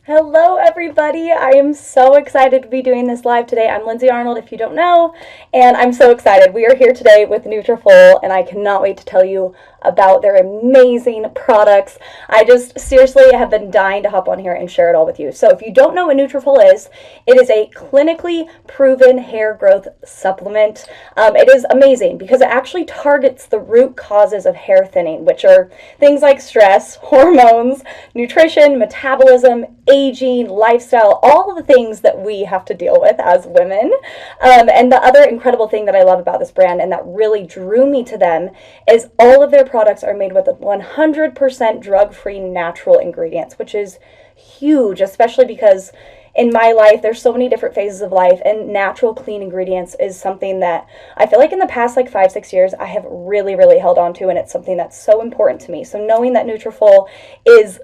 Hello, everybody. I am so excited to be doing this live today. I'm Lindsay Arnold, if you don't know, and I'm so excited. We are here today with Nutrafol, and I cannot wait to tell you about their amazing products. I just seriously have been dying to hop on here and share it all with you. So if you don't know what Nutrafol is, it is a clinically proven hair growth supplement. It is amazing because it actually targets the root causes of hair thinning, which are things like stress, hormones, nutrition, metabolism, aging, lifestyle, all of the things that we have to deal with as women. And the other incredible thing that I love about this brand and that really drew me to them is all of their products are made with 100% drug-free natural ingredients, which is huge, especially because in my life, there's so many different phases of life, and natural, clean ingredients is something that I feel like in the past, like 5-6 years, I have really, really held on to, and it's something that's so important to me. So knowing that Nutrafol is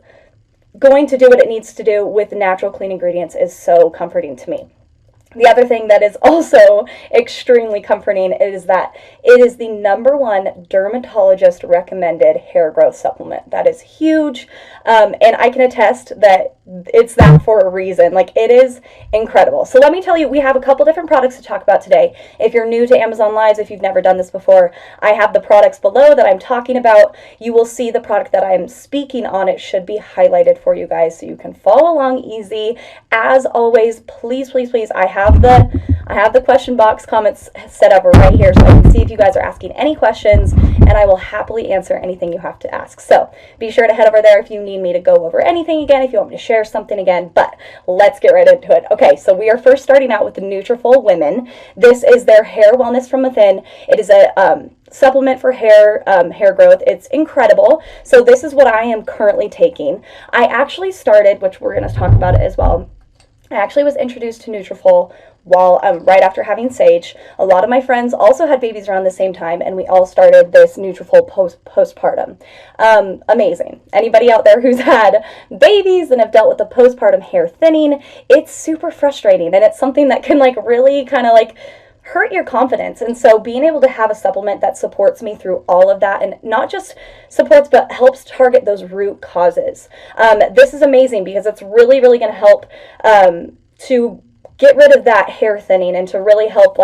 going to do what it needs to do with natural, clean ingredients is so comforting to me. The other thing that is also extremely comforting is that it is the #1 dermatologist recommended hair growth supplement. That is huge, and I can attest that it's that for a reason. Like, it is incredible. So let me tell you, we have a couple different products to talk about today. If you're new to Amazon Lives, if you've never done this before, I have the products below that I'm talking about. You will see the product that I'm speaking on. It should be highlighted for you guys so you can follow along easy. As always, please, please, please, I have the question box comments set up right here so I can see if you guys are asking any questions, and I will happily answer anything you have to ask. So be sure to head over there if you need me to go over anything again, if you want me to share something again, but let's get right into it. Okay, so we are first starting out with the Nutrafol Women. This is their hair wellness from within. It is a supplement for hair growth. It's incredible. So this is what I am currently taking. I actually started, which we're going to talk about it as well, I actually was introduced to Nutrafol while right after having Sage. A lot of my friends also had babies around the same time, and we all started this Nutrafol postpartum. Amazing. Anybody out there who's had babies and have dealt with the postpartum hair thinning, it's super frustrating, and it's something that can really kind of hurt your confidence. And so being able to have a supplement that supports me through all of that, and not just supports but helps target those root causes, this is amazing because it's really, really going to help to get rid of that hair thinning and to really help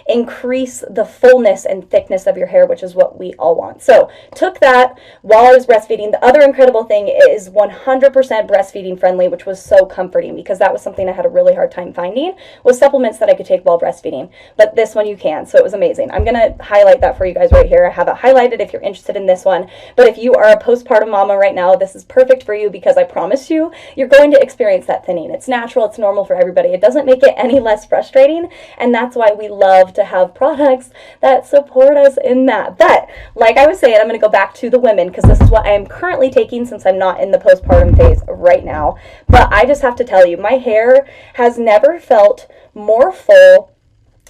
increase the fullness and thickness of your hair, which is what we all want. So took that while I was breastfeeding. The other incredible thing is 100% breastfeeding friendly, which was so comforting because that was something I had a really hard time finding, was supplements that I could take while breastfeeding. But this one you can, so it was amazing. I'm going to highlight that for you guys right here. I have it highlighted if you're interested in this one. But if you are a postpartum mama right now, this is perfect for you because I promise you, you're going to experience that thinning. It's natural, it's normal for everybody. It doesn't make it any less frustrating, and that's why we love to have products that support us in that. But like I was saying, I'm going to go back to the women because this is what I am currently taking since I'm not in the postpartum phase right now. But I just have to tell you, my hair has never felt more full.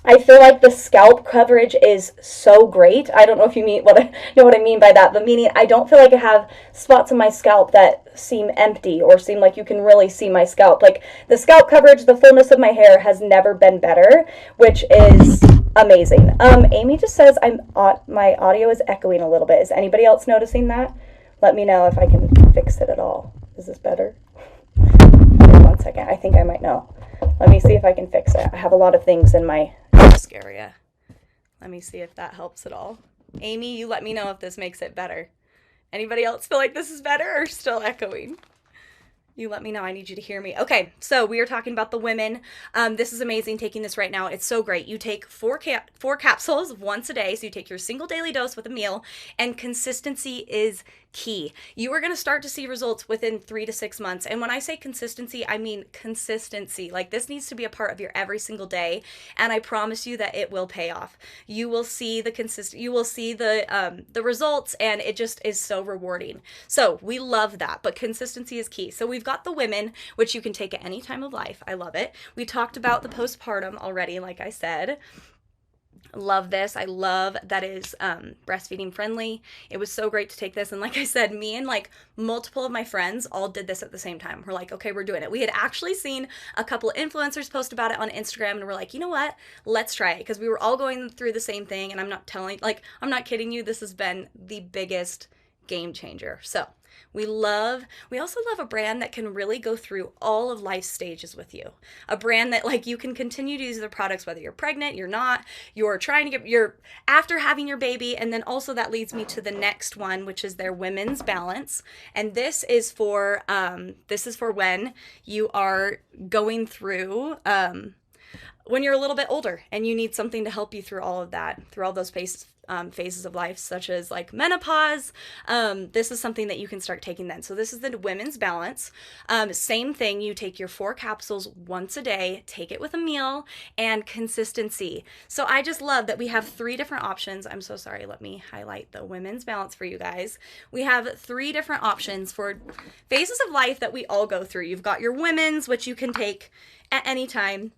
I feel like the scalp coverage is so great. I don't know if you know what I mean by that, but meaning I don't feel like I have spots on my scalp that seem empty or seem like you can really see my scalp. Like, the scalp coverage, the fullness of my hair has never been better, which is amazing. Amy just says my audio is echoing a little bit. Is anybody else noticing that? Let me know if I can fix it at all. Is this better? One second. I think I might know. Let me see if I can fix it. I have a lot of things in my desk area. Let me see if that helps at all. Amy, you let me know if this makes it better. Anybody else feel like this is better or still echoing? You let me know. I need you to hear me. Okay, so we are talking about the women. This is amazing, taking this right now. It's so great. You take four capsules once a day, so you take your single daily dose with a meal, and consistency is key. You are going to start to see results within 3 to 6 months. And when I say consistency, I mean consistency. Like, this needs to be a part of your every single day, and I promise you that it will pay off. You will see the the results, and it just is so rewarding. So we love that, but consistency is key. So we've got the women, which you can take at any time of life. I love it. We talked about the postpartum already, like I said. Love this. I love that is breastfeeding friendly. It was so great to take this. And like I said, me and multiple of my friends all did this at the same time. We're like, okay, we're doing it. We had actually seen a couple of influencers post about it on Instagram, and we're like, you know what? Let's try it, because we were all going through the same thing. And I'm not kidding you. This has been the biggest game changer. So we also love a brand that can really go through all of life stages with you. A brand that like you can continue to use their products whether you're pregnant, you're not, you're trying to you're after having your baby. And then also that leads me to the next one, which is their Women's Balance. And this is for when you are going through when you're a little bit older and you need something to help you through all of that, through all those phases of life, such as like menopause. This is something that you can start taking then. So this is the Women's Balance. Same thing. You take your 4 capsules once a day, take it with a meal, and consistency. So I just love that we have 3 different options. I'm so sorry. Let me highlight the Women's Balance for you guys. We have 3 different options for phases of life that we all go through. You've got your women's, which you can take at any time.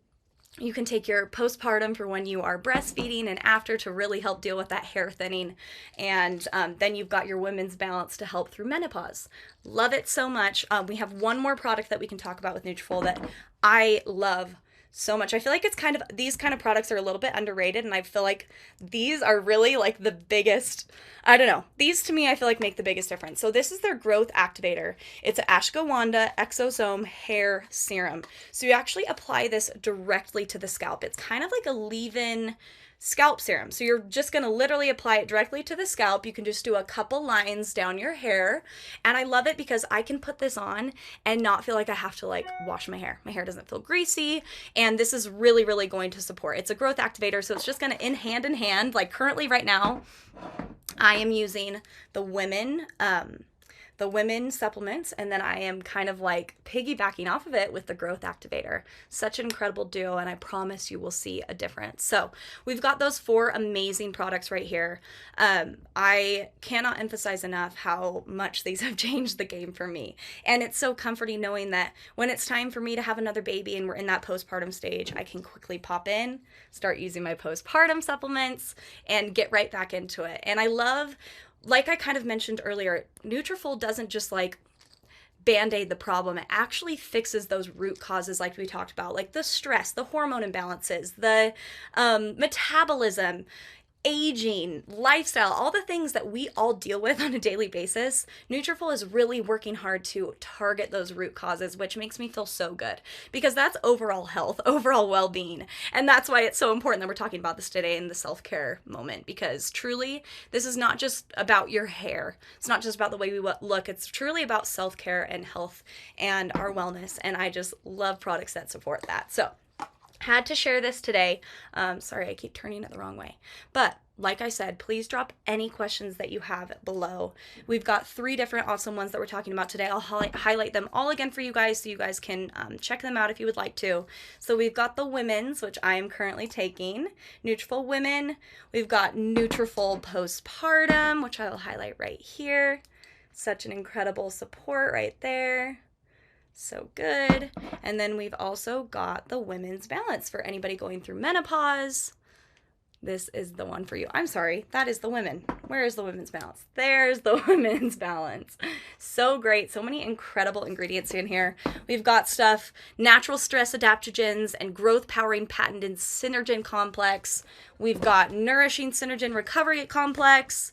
You can take your postpartum for when you are breastfeeding and after to really help deal with that hair thinning. And then you've got your Women's Balance to help through menopause. Love it so much. We have one more product that we can talk about with Nutrafol that I love so much. I feel like these kind of products are a little bit underrated, and I feel like these are really like the biggest, I don't know, these to me I feel like make the biggest difference. So this is their growth activator. It's an ashwagandha exosome hair serum. So you actually apply this directly to the scalp. It's kind of like a leave-in scalp serum. So you're just going to literally apply it directly to the scalp. You can just do a couple lines down your hair. And I love it because I can put this on and not feel like I have to like wash my hair. My hair doesn't feel greasy. And this is really, really going to support. It's a growth activator. So it's just going to in hand, like currently right now, I am using the women supplements, and then I am kind of like piggybacking off of it with the growth activator. Such an incredible duo, and I promise you will see a difference. So we've got those 4 amazing products right here. I cannot emphasize enough how much these have changed the game for me. And it's so comforting knowing that when it's time for me to have another baby and we're in that postpartum stage, I can quickly pop in, start using my postpartum supplements, and get right back into it. And I love, like I kind of mentioned earlier, Nutrafol doesn't just like band-aid the problem. It actually fixes those root causes like we talked about, like the stress, the hormone imbalances, the metabolism, aging, lifestyle, all the things that we all deal with on a daily basis. Nutrafol is really working hard to target those root causes, which makes me feel so good because that's overall health, overall well-being. And that's why it's so important that we're talking about this today in the self-care moment, because truly this is not just about your hair. It's not just about the way we look. It's truly about self-care and health and our wellness. And I just love products that support that. So had to share this today. Sorry, I keep turning it the wrong way. But like I said, please drop any questions that you have below. We've got 3 different awesome ones that we're talking about today. I'll highlight them all again for you guys so you guys can check them out if you would like to. So we've got the women's, which I am currently taking, Nutrafol Women. We've got Nutrafol Postpartum, which I'll highlight right here. Such an incredible support right there. So good. And then we've also got the Women's Balance for anybody going through menopause. This is the one for you. I'm sorry, that is the women. Where is the Women's Balance? There's the Women's Balance. So great. So many incredible ingredients in here. We've got stuff, natural stress adaptogens and growth powering patented Synergen complex. We've got nourishing Synergen recovery complex.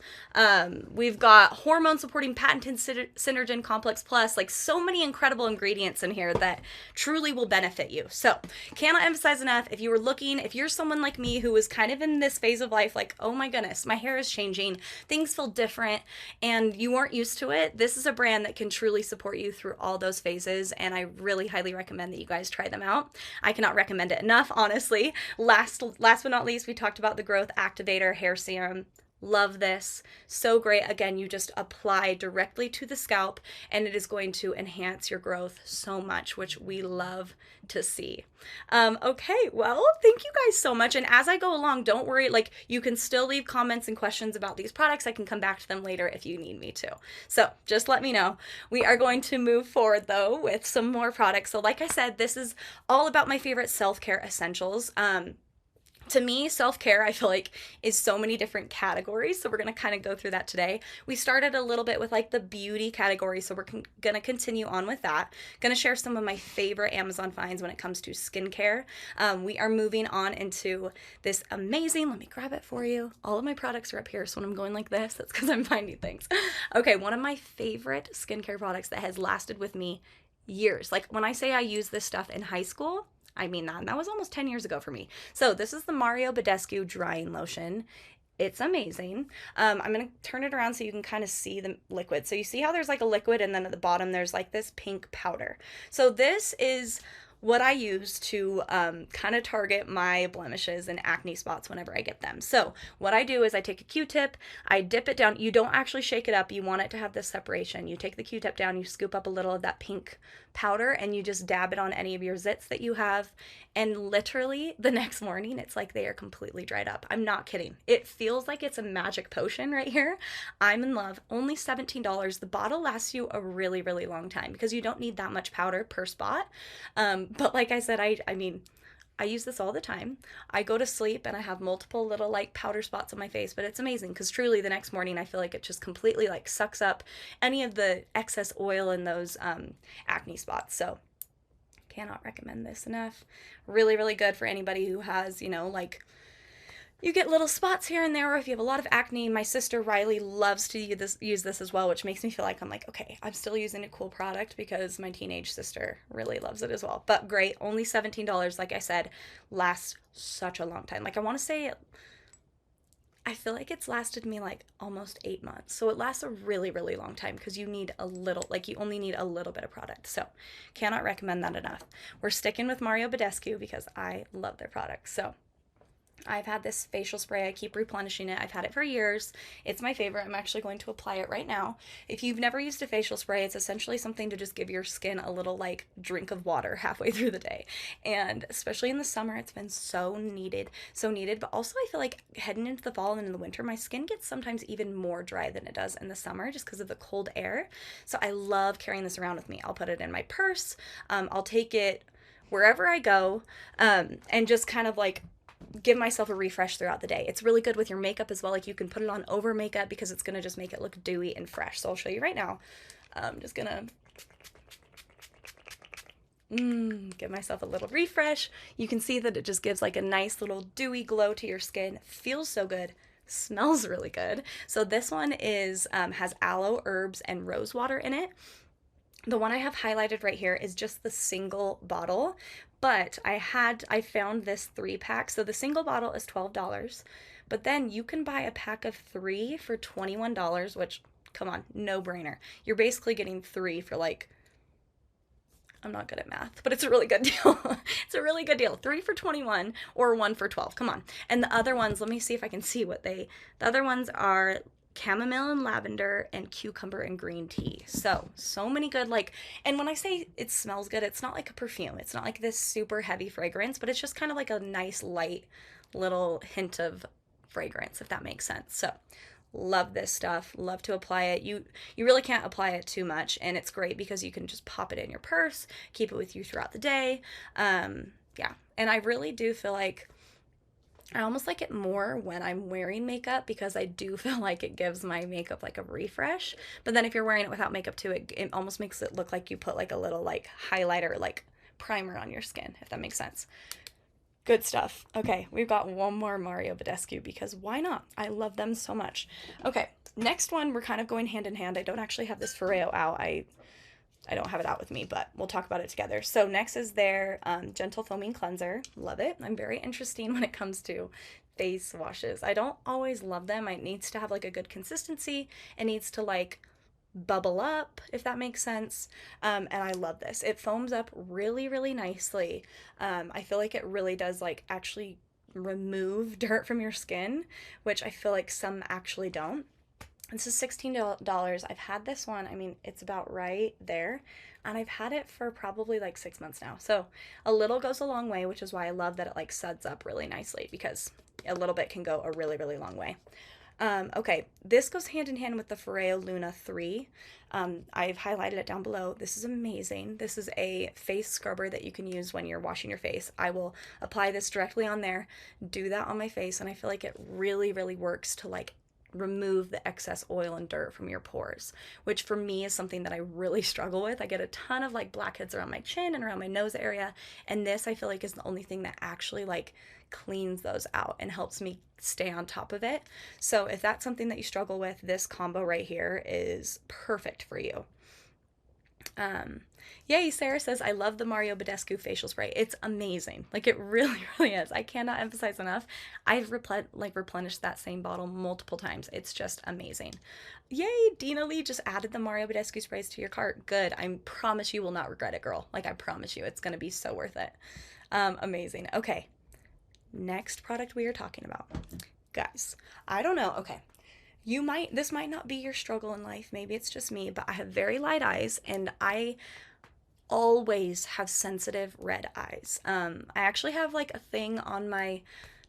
We've got hormone supporting patented Synergen complex plus, like so many incredible ingredients in here that truly will benefit you. So cannot emphasize enough, if you're someone like me who is kind of in this phase of life, like, oh my goodness, my hair is changing, things feel different, and you weren't used to it, this is a brand that can truly support you through all those phases, and I really highly recommend that you guys try them out. I cannot recommend it enough, honestly. Last but not least, we talked about the growth activator hair serum. Love this. So great. Again, you just apply directly to the scalp and it is going to enhance your growth so much, which we love to see. Okay, well, thank you guys so much. And as I go along, don't worry, like you can still leave comments and questions about these products. I can come back to them later if you need me to. So just let me know. We are going to move forward though with some more products. So like I said, this is all about my favorite self-care essentials. To me, self-care, I feel like, is so many different categories. So we're going to kind of go through that today. We started a little bit with like the beauty category. So we're going to continue on with that. Going to share some of my favorite Amazon finds when it comes to skincare. We are moving on into this amazing, let me grab it for you. All of my products are up here. So when I'm going like this, that's because I'm finding things. Okay, one of my favorite skincare products that has lasted with me years. Like when I say I used this stuff in high school, I mean that. And that was almost 10 years ago for me. So this is the Mario Badescu Drying Lotion. It's amazing. I'm going to turn it around so you can kind of see the liquid. So you see how there's like a liquid and then at the bottom there's like this pink powder. So this is what I use to kind of target my blemishes and acne spots whenever I get them. So what I do is I take a Q-tip, I dip it down. You don't actually shake it up. You want it to have this separation. You take the Q-tip down, you scoop up a little of that pink powder, and you just dab it on any of your zits that you have. And literally the next morning, it's like they are completely dried up. I'm not kidding. It feels like it's a magic potion right here. I'm in love. Only $17. The bottle lasts you a really, really long time because you don't need that much powder per spot. But like I said, I mean, I use this all the time. I go to sleep and I have multiple little like powder spots on my face, but it's amazing because truly the next morning I feel like it just completely like sucks up any of the excess oil in those acne spots. So cannot recommend this enough. Really, really good for anybody who has, you know, like you get little spots here and there, or if you have a lot of acne. My sister Riley loves to use this as well, which makes me feel like I'm like, okay, I'm still using a cool product because my teenage sister really loves it as well. But great, only $17, like I said, lasts such a long time. Like I want to say, I feel like it's lasted me like almost 8 months. So it lasts a really, really long time because you need a little, like you only need a little bit of product. So cannot recommend that enough. We're sticking with Mario Badescu because I love their products. So I've had this facial spray. I keep replenishing it. I've had it for years. It's my favorite. I'm actually going to apply it right now. If you've never used a facial spray, it's essentially something to just give your skin a little like drink of water halfway through the day. And especially in the summer, it's been so needed, so needed. But also I feel like heading into the fall and in the winter, my skin gets sometimes even more dry than it does in the summer just because of the cold air. So I love carrying this around with me. I'll put it in my purse. I'll take it wherever I go, and just kind of like give myself a refresh throughout the day. It's really good with your makeup as well. Like you can put it on over makeup because it's going to just make it look dewy and fresh. So I'll show you right now. I'm just going to give myself a little refresh. You can see that it just gives like a nice little dewy glow to your skin. Feels so good. Smells really good. So this one is has aloe, herbs, and rose water in it. The one I have highlighted right here is just the single bottle, but I found this 3-pack. So the single bottle is $12, but then you can buy a pack of 3 for $21, which, come on, no brainer. You're basically getting 3 for like, I'm not good at math, but it's a really good deal. It's a really good deal. 3 for 21 or 1 for 12. Come on. And the other ones, let me see if I can see the other ones are chamomile and lavender and cucumber and green tea. So many good, like, and when I say it smells good, it's not like a perfume. It's not like this super heavy fragrance, but it's just kind of like a nice light little hint of fragrance, if that makes sense. So love this stuff. Love to apply it. You really can't apply it too much, and it's great because you can just pop it in your purse, keep it with you throughout the day. Yeah, and I really do feel like I almost like it more when I'm wearing makeup because I do feel like it gives my makeup like a refresh. But then if you're wearing it without makeup too, it almost makes it look like you put like a little like highlighter, like primer on your skin, if that makes sense. Good stuff. Okay, we've got one more Mario Badescu because why not? I love them so much. Okay, next one, we're kind of going hand in hand. I don't actually have this Foreo out. I don't have it out with me, but we'll talk about it together. So next is their Gentle Foaming Cleanser. Love it. I'm very interesting when it comes to face washes. I don't always love them. It needs to have like a good consistency. It needs to like bubble up, if that makes sense. And I love this. It foams up really, really nicely. I feel like it really does like actually remove dirt from your skin, which I feel like some actually don't. This is $16. I've had this one, I mean, it's about right there, and I've had it for probably like 6 months now. So a little goes a long way, which is why I love that it like suds up really nicely because a little bit can go a really, really long way. Okay, this goes hand in hand with the Foreo Luna 3. I've highlighted it down below. This is amazing. This is a face scrubber that you can use when you're washing your face. I will apply this directly on there, do that on my face, and I feel like it really, really works to like remove the excess oil and dirt from your pores, which for me is something that I really struggle with. I get a ton of like blackheads around my chin and around my nose area, and this I feel like is the only thing that actually like cleans those out and helps me stay on top of it. So if that's something that you struggle with, this combo right here is perfect for you. Yay, Sarah says, I love the Mario Badescu facial spray. It's amazing. Like, it really, really is. I cannot emphasize enough. I've replenished that same bottle multiple times. It's just amazing. Yay, Dina Lee just added the Mario Badescu sprays to your cart. Good. I promise you will not regret it, girl. Like, I promise you, it's going to be so worth it. Amazing. Okay. Next product we are talking about. Guys, I don't know. Okay. This might not be your struggle in life. Maybe it's just me, but I have very light eyes and I always have sensitive red eyes. I actually have like a thing on my,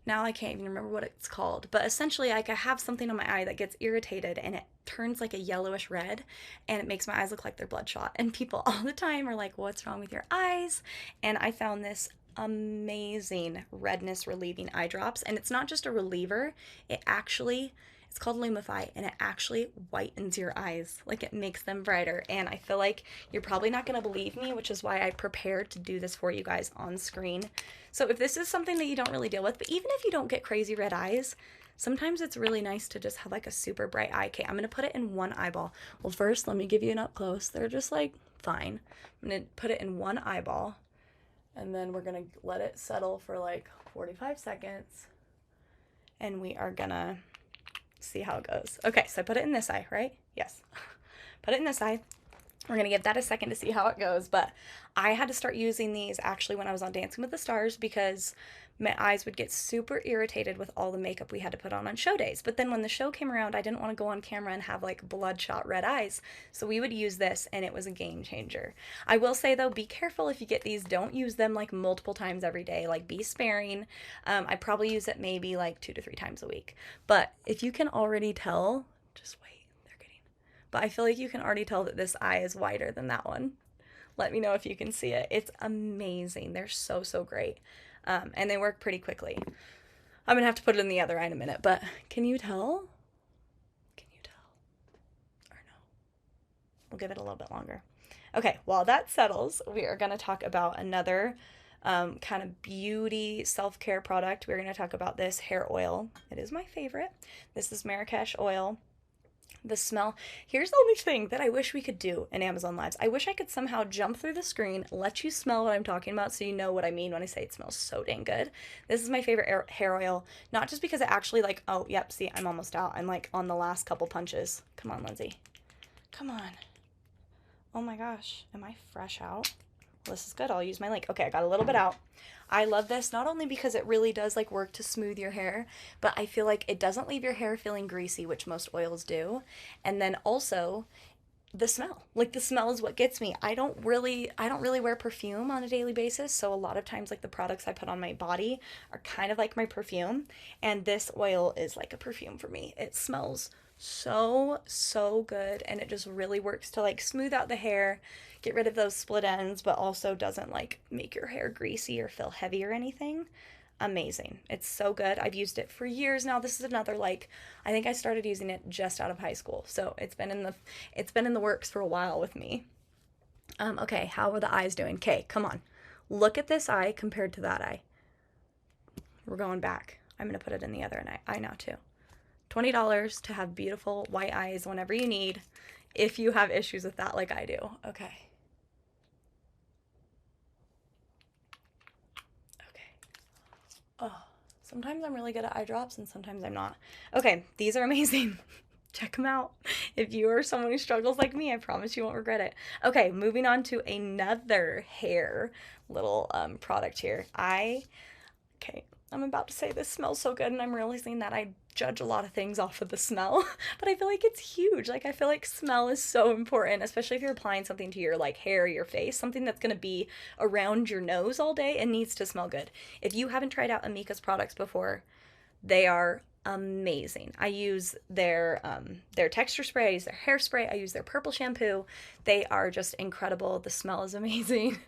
now I can't even remember what it's called, but essentially like I have something on my eye that gets irritated and it turns like a yellowish red and it makes my eyes look like they're bloodshot. And people all the time are like, what's wrong with your eyes? And I found this amazing redness relieving eye drops, and it's not just a reliever, it's called Lumify, and it actually whitens your eyes. Like, it makes them brighter. And I feel like you're probably not going to believe me, which is why I prepared to do this for you guys on screen. So if this is something that you don't really deal with, but even if you don't get crazy red eyes, sometimes it's really nice to just have like a super bright eye. Okay, I'm going to put it in one eyeball. Well, first, let me give you an up close. They're just like fine. I'm going to put it in one eyeball, and then we're going to let it settle for like 45 seconds. And we are going to see how it goes. Okay, so I put it in this eye, right? Yes. Put it in this eye. We're going to give that a second to see how it goes, but I had to start using these actually when I was on Dancing with the Stars because my eyes would get super irritated with all the makeup we had to put on show days. But then when the show came around, I didn't want to go on camera and have like bloodshot red eyes, so we would use this and it was a game changer. I will say though, be careful if you get these. Don't use them like multiple times every day. Like, be sparing. I probably use it maybe like 2 to 3 times a week. But if you can already tell, just wait. But I feel like you can already tell that this eye is wider than that one. Let me know if you can see it. It's amazing. They're so, so great. And they work pretty quickly. I'm going to have to put it in the other eye in a minute, but can you tell? Can you tell? Or no? We'll give it a little bit longer. Okay, while that settles, we are going to talk about another kind of beauty self-care product. We're going to talk about this hair oil. It is my favorite. This is Marrakesh oil. The smell. Here's the only thing that I wish we could do in Amazon Lives. I wish I could somehow jump through the screen, let you smell what I'm talking about so you know what I mean when I say it smells so dang good. This is my favorite hair oil, not just because it actually like, oh, yep, see, I'm almost out. I'm like on the last couple punches. Come on, Lindsay. Come on. Oh my gosh. Am I fresh out? Well, this is good. I'll use my link. Okay, I got a little bit out. I love this not only because it really does like work to smooth your hair, but I feel like it doesn't leave your hair feeling greasy, which most oils do. And then also the smell. Like, the smell is what gets me. I don't really wear perfume on a daily basis, so a lot of times like the products I put on my body are kind of like my perfume, and this oil is like a perfume for me. It smells so good, and it just really works to like smooth out the hair, get rid of those split ends, but also doesn't like make your hair greasy or feel heavy or anything. Amazing. It's so good. I've used it for years now. This is another, like, I think I started using it just out of high school, so it's been in the works for a while with me. Okay, how are the eyes doing? Okay, come on, look at this eye compared to that eye. We're going back. I'm gonna put it in the other eye now too. $20 to have beautiful white eyes whenever you need, if you have issues with that like I do. Okay. Oh, sometimes I'm really good at eye drops and sometimes I'm not. Okay, these are amazing. Check them out. If you are someone who struggles like me, I promise you won't regret it. Okay, moving on to another hair little product here. I'm about to say this smells so good, and I'm realizing that I judge a lot of things off of the smell, but I feel like it's huge. Like, I feel like smell is so important, especially if you're applying something to your like hair, your face, something that's going to be around your nose all day and needs to smell good. If you haven't tried out Amika's products before, they are amazing. I use their texture spray, I use their hairspray, I use their purple shampoo. They are just incredible. The smell is amazing.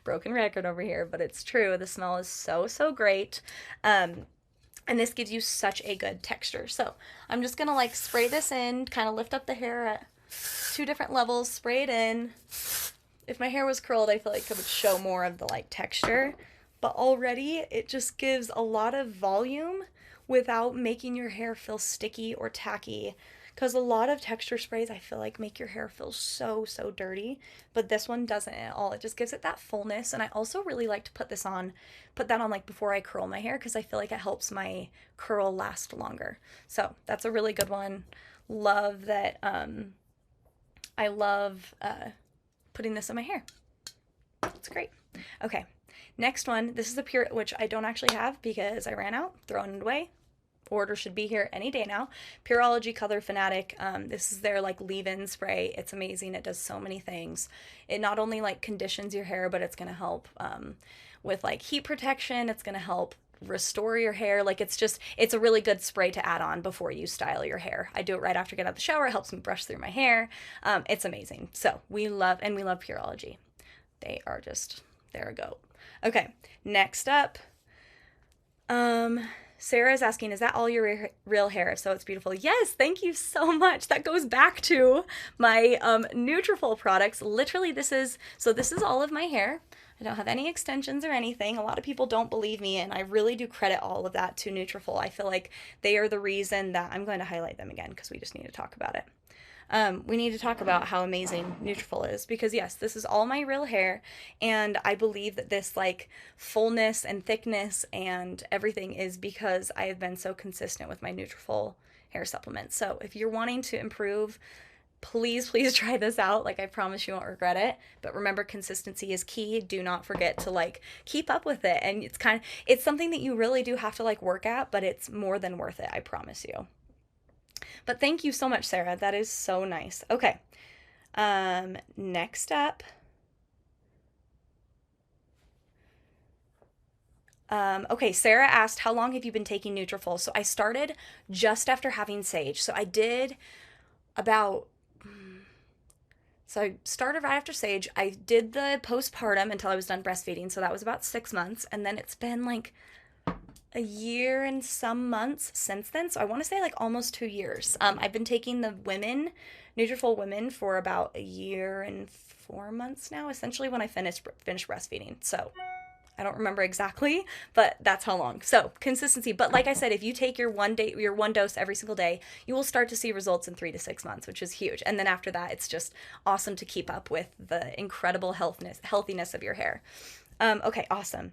Broken record over here, but it's true. The smell is so, so great. And this gives you such a good texture. So I'm just gonna like spray this in, kind of lift up the hair at 2 different levels, spray it in. If my hair was curled, I feel like it would show more of the like texture, but already it just gives a lot of volume without making your hair feel sticky or tacky. Because a lot of texture sprays I feel like make your hair feel so, so dirty, but this one doesn't at all. It just gives it that fullness. And I also really like to put that on like before I curl my hair, because I feel like it helps my curl last longer. So that's a really good one. Love that. I love putting this in my hair. It's great. Okay, next one. This is a pure, which I don't actually have because I ran out, throwing it away. Order should be here any day now. Pureology Color Fanatic. This is their like leave-in spray. It's amazing. It does so many things. It not only like conditions your hair, but it's gonna help with like heat protection. It's gonna help restore your hair. Like it's a really good spray to add on before you style your hair. I do it right after I get out of the shower. It helps me brush through my hair. It's amazing. So we love Pureology. They're a goat. Okay, next up. Sarah is asking, is that all your real hair? So it's beautiful. Yes, thank you so much. That goes back to my Nutrafol products. Literally, this is all of my hair. I don't have any extensions or anything. A lot of people don't believe me, and I really do credit all of that to Nutrafol. I feel like they are the reason that I'm going to highlight them again because we just need to talk about it. We need to talk about how amazing Nutrafol is, because yes, this is all my real hair, and I believe that this like fullness and thickness and everything is because I have been so consistent with my Nutrafol hair supplement. So if you're wanting to improve, please try this out. Like, I promise you won't regret it. But remember, consistency is key. Do not forget to like keep up with it. And it's something that you really do have to like work at, but it's more than worth it, I promise you. But thank you so much, Sarah. That is so nice. Okay. Next up. Okay, Sarah asked, how long have you been taking Nutrafol? So I started just after having Sage. So I started right after Sage. I did the postpartum until I was done breastfeeding. So that was about 6 months. And then it's been like a year and some months since then. So I want to say like almost 2 years. I've been taking the Nutrafol Women for about a year and 4 months now, essentially when I finished breastfeeding. So I don't remember exactly, but that's how long. So consistency. But like I said, if you take your one dose every single day, you will start to see results in 3 to 6 months, which is huge. And then after that, it's just awesome to keep up with the incredible healthiness of your hair. Okay, awesome.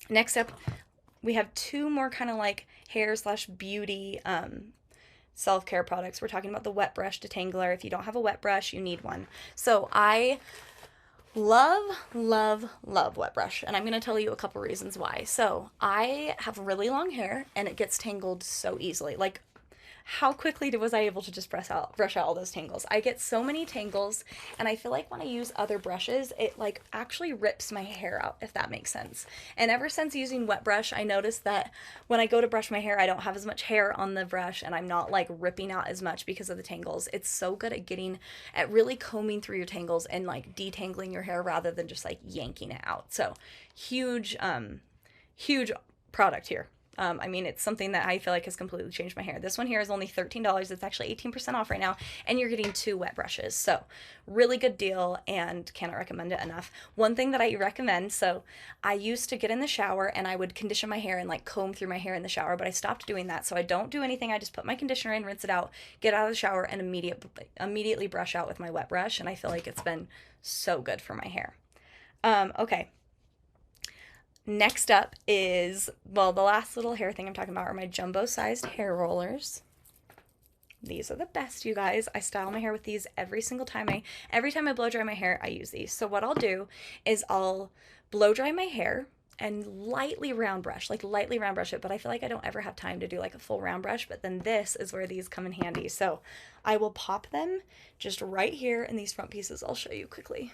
Next up, we have 2 more kind of like hair/beauty self-care products. We're talking about the wet brush detangler. If you don't have a wet brush, you need one. So I love wet brush, and I'm going to tell you a couple reasons why. So I have really long hair, and it gets tangled so easily. Like, how quickly was I able to just brush out all those tangles? I get so many tangles, and I feel like when I use other brushes, it like actually rips my hair out, if that makes sense. And ever since using wet brush, I noticed that when I go to brush my hair, I don't have as much hair on the brush, and I'm not like ripping out as much because of the tangles. It's so good at really combing through your tangles and like detangling your hair rather than just like yanking it out. So huge product here. I mean, it's something that I feel like has completely changed my hair. This one here is only $13. It's actually 18% off right now, and you're getting 2 wet brushes. So really good deal, and cannot recommend it enough. One thing that I recommend, so I used to get in the shower and I would condition my hair and like comb through my hair in the shower, but I stopped doing that. So I don't do anything. I just put my conditioner in, rinse it out, get out of the shower, and immediately brush out with my wet brush. And I feel like it's been so good for my hair. Okay. Next up is, well, the last little hair thing I'm talking about are my jumbo-sized hair rollers. These are the best, you guys. I style my hair with these every time I blow dry my hair, I use these. So what I'll do is I'll blow dry my hair and lightly round brush it, but I feel like I don't ever have time to do like a full round brush, but then this is where these come in handy. So I will pop them just right here in these front pieces. I'll show you quickly.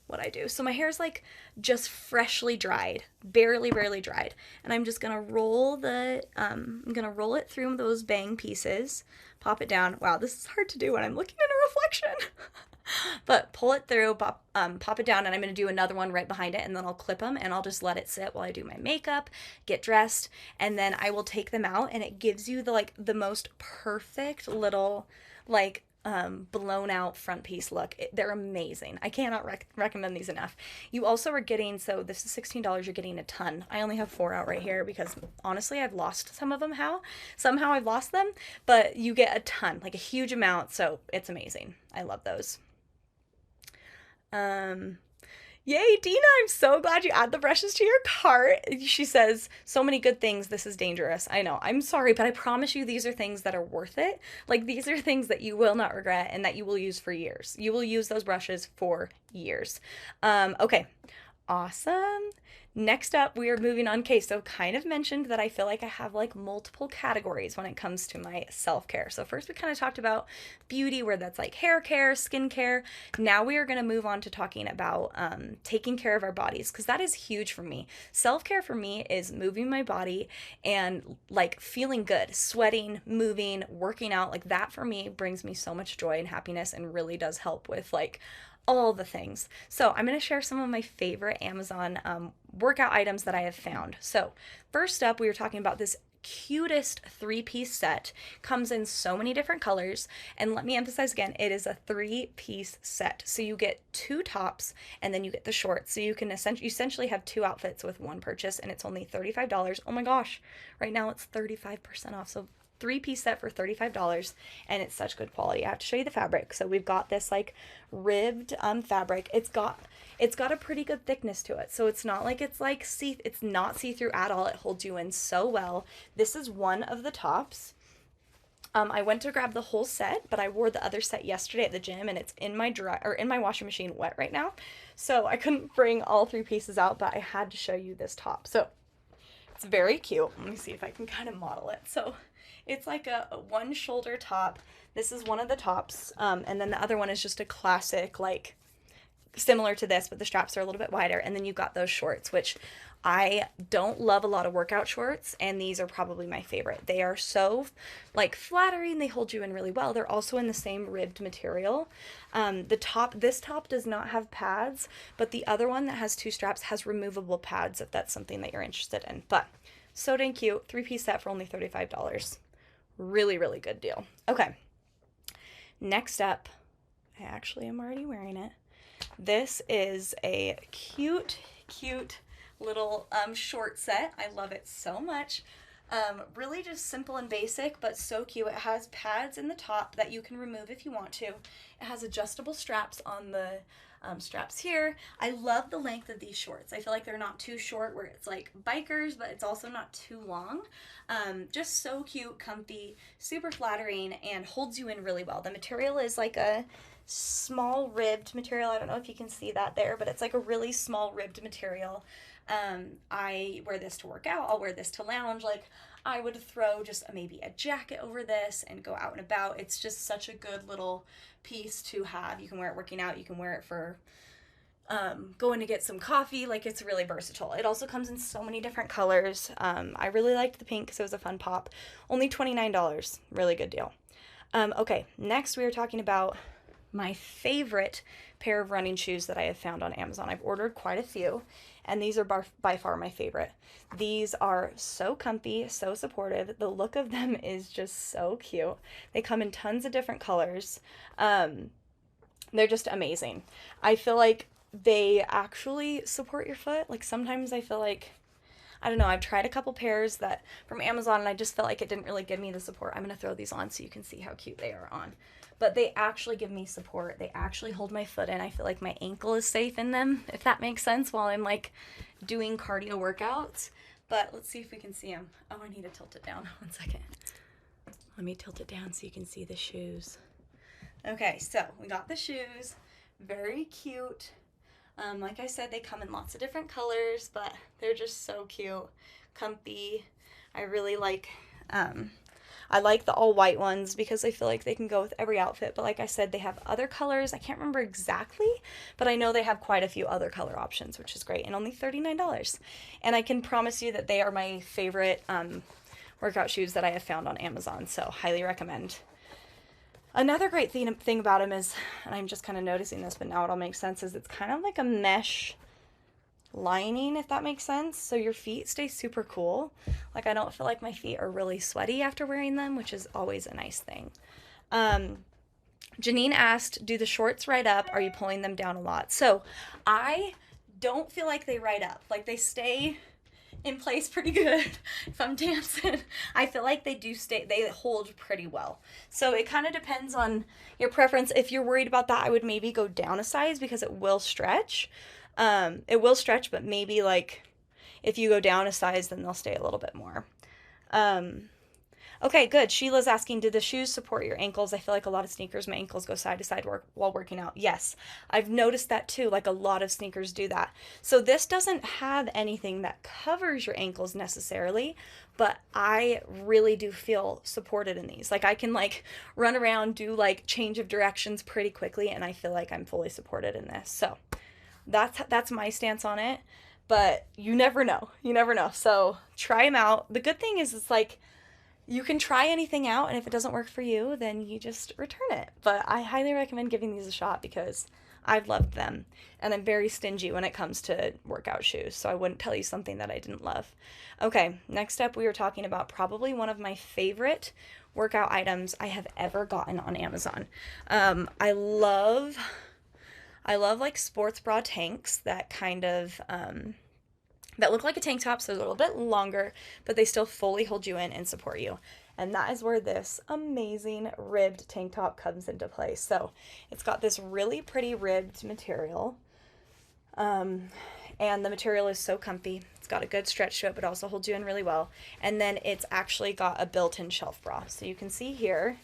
what I do. So my hair is like just freshly dried, barely dried. And I'm just gonna roll it through those bang pieces, pop it down. Wow, this is hard to do when I'm looking in a reflection. But pull it through, pop it down, and I'm going to do another one right behind it, and then I'll clip them, and I'll just let it sit while I do my makeup, get dressed, and then I will take them out, and it gives you the most perfect little, like, blown out front piece look. They're amazing. I cannot recommend these enough. You also are getting, so this is $16, you're getting a ton. I only have 4 out right here because honestly I've lost some of them. Somehow I've lost them, but you get a ton, like a huge amount, so it's amazing. I love those. Yay, Dina, I'm so glad you add the brushes to your cart. She says, so many good things, this is dangerous. I know, I'm sorry, but I promise you these are things that are worth it. Like, these are things that you will not regret and that you will use for years. You will use those brushes for years. Okay, awesome. Next up, we are moving on. Okay, so kind of mentioned that I feel like I have like multiple categories when it comes to my self-care. So first we kind of talked about beauty, where that's like hair care, skin care. Now we are going to move on to talking about taking care of our bodies, because that is huge for me. Self-care for me is moving my body and like feeling good, sweating, moving, working out. Like that for me brings me so much joy and happiness and really does help with like all the things. So I'm going to share some of my favorite Amazon workout items that I have found. So first up, we were talking about this cutest 3-piece set. Comes in so many different colors, and let me emphasize again, it is a 3-piece set. So you get 2 tops and then you get the shorts. So you can essentially have 2 outfits with one purchase, and it's only $35. Oh my gosh, right now it's 35% off. So 3-piece set for $35, and it's such good quality. I have to show you the fabric. So we've got this like ribbed fabric. It's got a pretty good thickness to it. So it's not like it's not see-through at all. It holds you in so well. This is one of the tops. I went to grab the whole set, but I wore the other set yesterday at the gym, and it's in my washing machine wet right now. So I couldn't bring all 3 pieces out, but I had to show you this top. So it's very cute. Let me see if I can kind of model it. So it's like a one shoulder top. This is one of the tops. And then the other one is just a classic, like similar to this, but the straps are a little bit wider. And then you've got those shorts, which I don't love a lot of workout shorts, and these are probably my favorite. They are so like flattering. They hold you in really well. They're also in the same ribbed material. This top does not have pads, but the other one that has 2 straps has removable pads if that's something that you're interested in. But so dang cute. 3-piece set for only $35. Really, really good deal. Okay. Next up, I actually am already wearing it. This is a cute little short set. I love it so much. Really just simple and basic, but so cute. It has pads in the top that you can remove if you want to. It has adjustable straps on the straps here. I love the length of these shorts. I feel like they're not too short where it's like bikers, but it's also not too long. Just so cute, comfy, super flattering, and holds you in really well. The material is like a small ribbed material. I don't know if you can see that there, but it's like a really small ribbed material. I wear this to work out. I'll wear this to lounge. Like, I would throw just maybe a jacket over this and go out and about. It's just such a good little piece to have. You can wear it working out. You can wear it for going to get some coffee. Like, it's really versatile. It also comes in so many different colors. I really liked the pink because it was a fun pop. Only $29. Really good deal. Okay, next we are talking about my favorite pair of running shoes that I have found on Amazon. I've ordered quite a few, and these are by far my favorite. These are so comfy, so supportive. The look of them is just so cute. They come in tons of different colors. They're just amazing. I feel like they actually support your foot. Like, sometimes I feel like, I don't know, I've tried a couple pairs that from Amazon, and I just felt like it didn't really give me the support. I'm going to throw these on so you can see how cute they are on. But they actually give me support. They actually hold my foot in. I feel like my ankle is safe in them, if that makes sense, while I'm like doing cardio workouts. But let's see if we can see them. Oh, I need to tilt it down. 1 second. Let me tilt it down so you can see the shoes. Okay, so we got the shoes. Very cute. Like I said, they come in lots of different colors, but they're just so cute, comfy. I really like I like the all white ones because I feel like they can go with every outfit. But like I said, they have other colors. I can't remember exactly, but I know they have quite a few other color options, which is great, and only $39. And I can promise you that they are my favorite workout shoes that I have found on Amazon, so highly recommend. Another great thing about them is, and I'm just kind of noticing this, but now it all makes sense, is it's kind of like a mesh lining, if that makes sense. So your feet stay super cool. Like, I don't feel like my feet are really sweaty after wearing them, which is always a nice thing. Janine asked, do the shorts ride up? Are you pulling them down a lot? So I don't feel like they ride up. Like, they stay in place pretty good if I'm dancing. I feel like they hold pretty well. So it kind of depends on your preference. If you're worried about that, I would maybe go down a size because it will stretch. But maybe like if you go down a size, then they'll stay a little bit more. Okay, good. Sheila's asking, do the shoes support your ankles? I feel like a lot of sneakers, my ankles go side to side while working out. Yes, I've noticed that too. Like, a lot of sneakers do that. So this doesn't have anything that covers your ankles necessarily, but I really do feel supported in these. Like, I can like run around, do like change of directions pretty quickly, and I feel like I'm fully supported in this. So that's my stance on it, but you never know. You never know. So try them out. The good thing is it's like, you can try anything out, and if it doesn't work for you, then you just return it. But I highly recommend giving these a shot because I've loved them, and I'm very stingy when it comes to workout shoes, so I wouldn't tell you something that I didn't love. Okay, next up we were talking about probably one of my favorite workout items I have ever gotten on Amazon. I love like sports bra tanks that kind of that look like a tank top, so they're a little bit longer, but they still fully hold you in and support you. And that is where this amazing ribbed tank top comes into play. So it's got this really pretty ribbed material, and the material is so comfy. It's got a good stretch to it, but also holds you in really well. And then it's actually got a built-in shelf bra. So you can see here,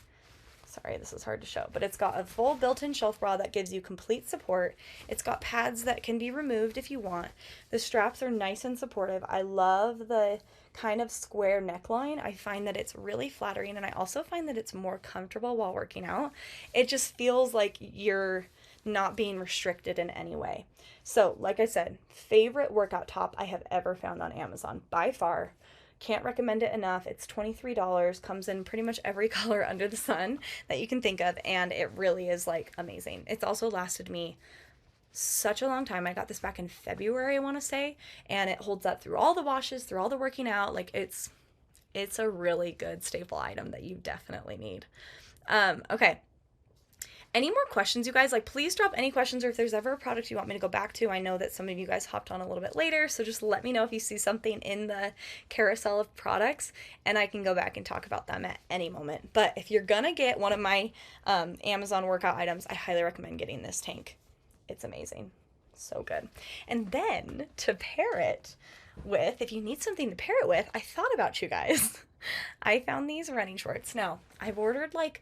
sorry, this is hard to show, but it's got a full built-in shelf bra that gives you complete support. It's got pads that can be removed if you want. The straps are nice and supportive. I love the kind of square neckline. I find that it's really flattering, and I also find that it's more comfortable while working out. It just feels like you're not being restricted in any way. So, like I said, favorite workout top I have ever found on Amazon by far. Can't recommend it enough. It's $23, comes in pretty much every color under the sun that you can think of, and it really is like amazing. It's also lasted me such a long time. I got this back in February, I want to say, and it holds up through all the washes, through all the working out. Like, it's a really good staple item that you definitely need. Okay. Any more questions, you guys? Like, please drop any questions, or if there's ever a product you want me to go back to. I know that some of you guys hopped on a little bit later, so just let me know if you see something in the carousel of products, and I can go back and talk about them at any moment. But if you're gonna get one of my Amazon workout items, I highly recommend getting this tank. It's amazing. So good. And then to pair it with, if you need something to pair it with, I thought about you guys. I found these running shorts. Now, I've ordered like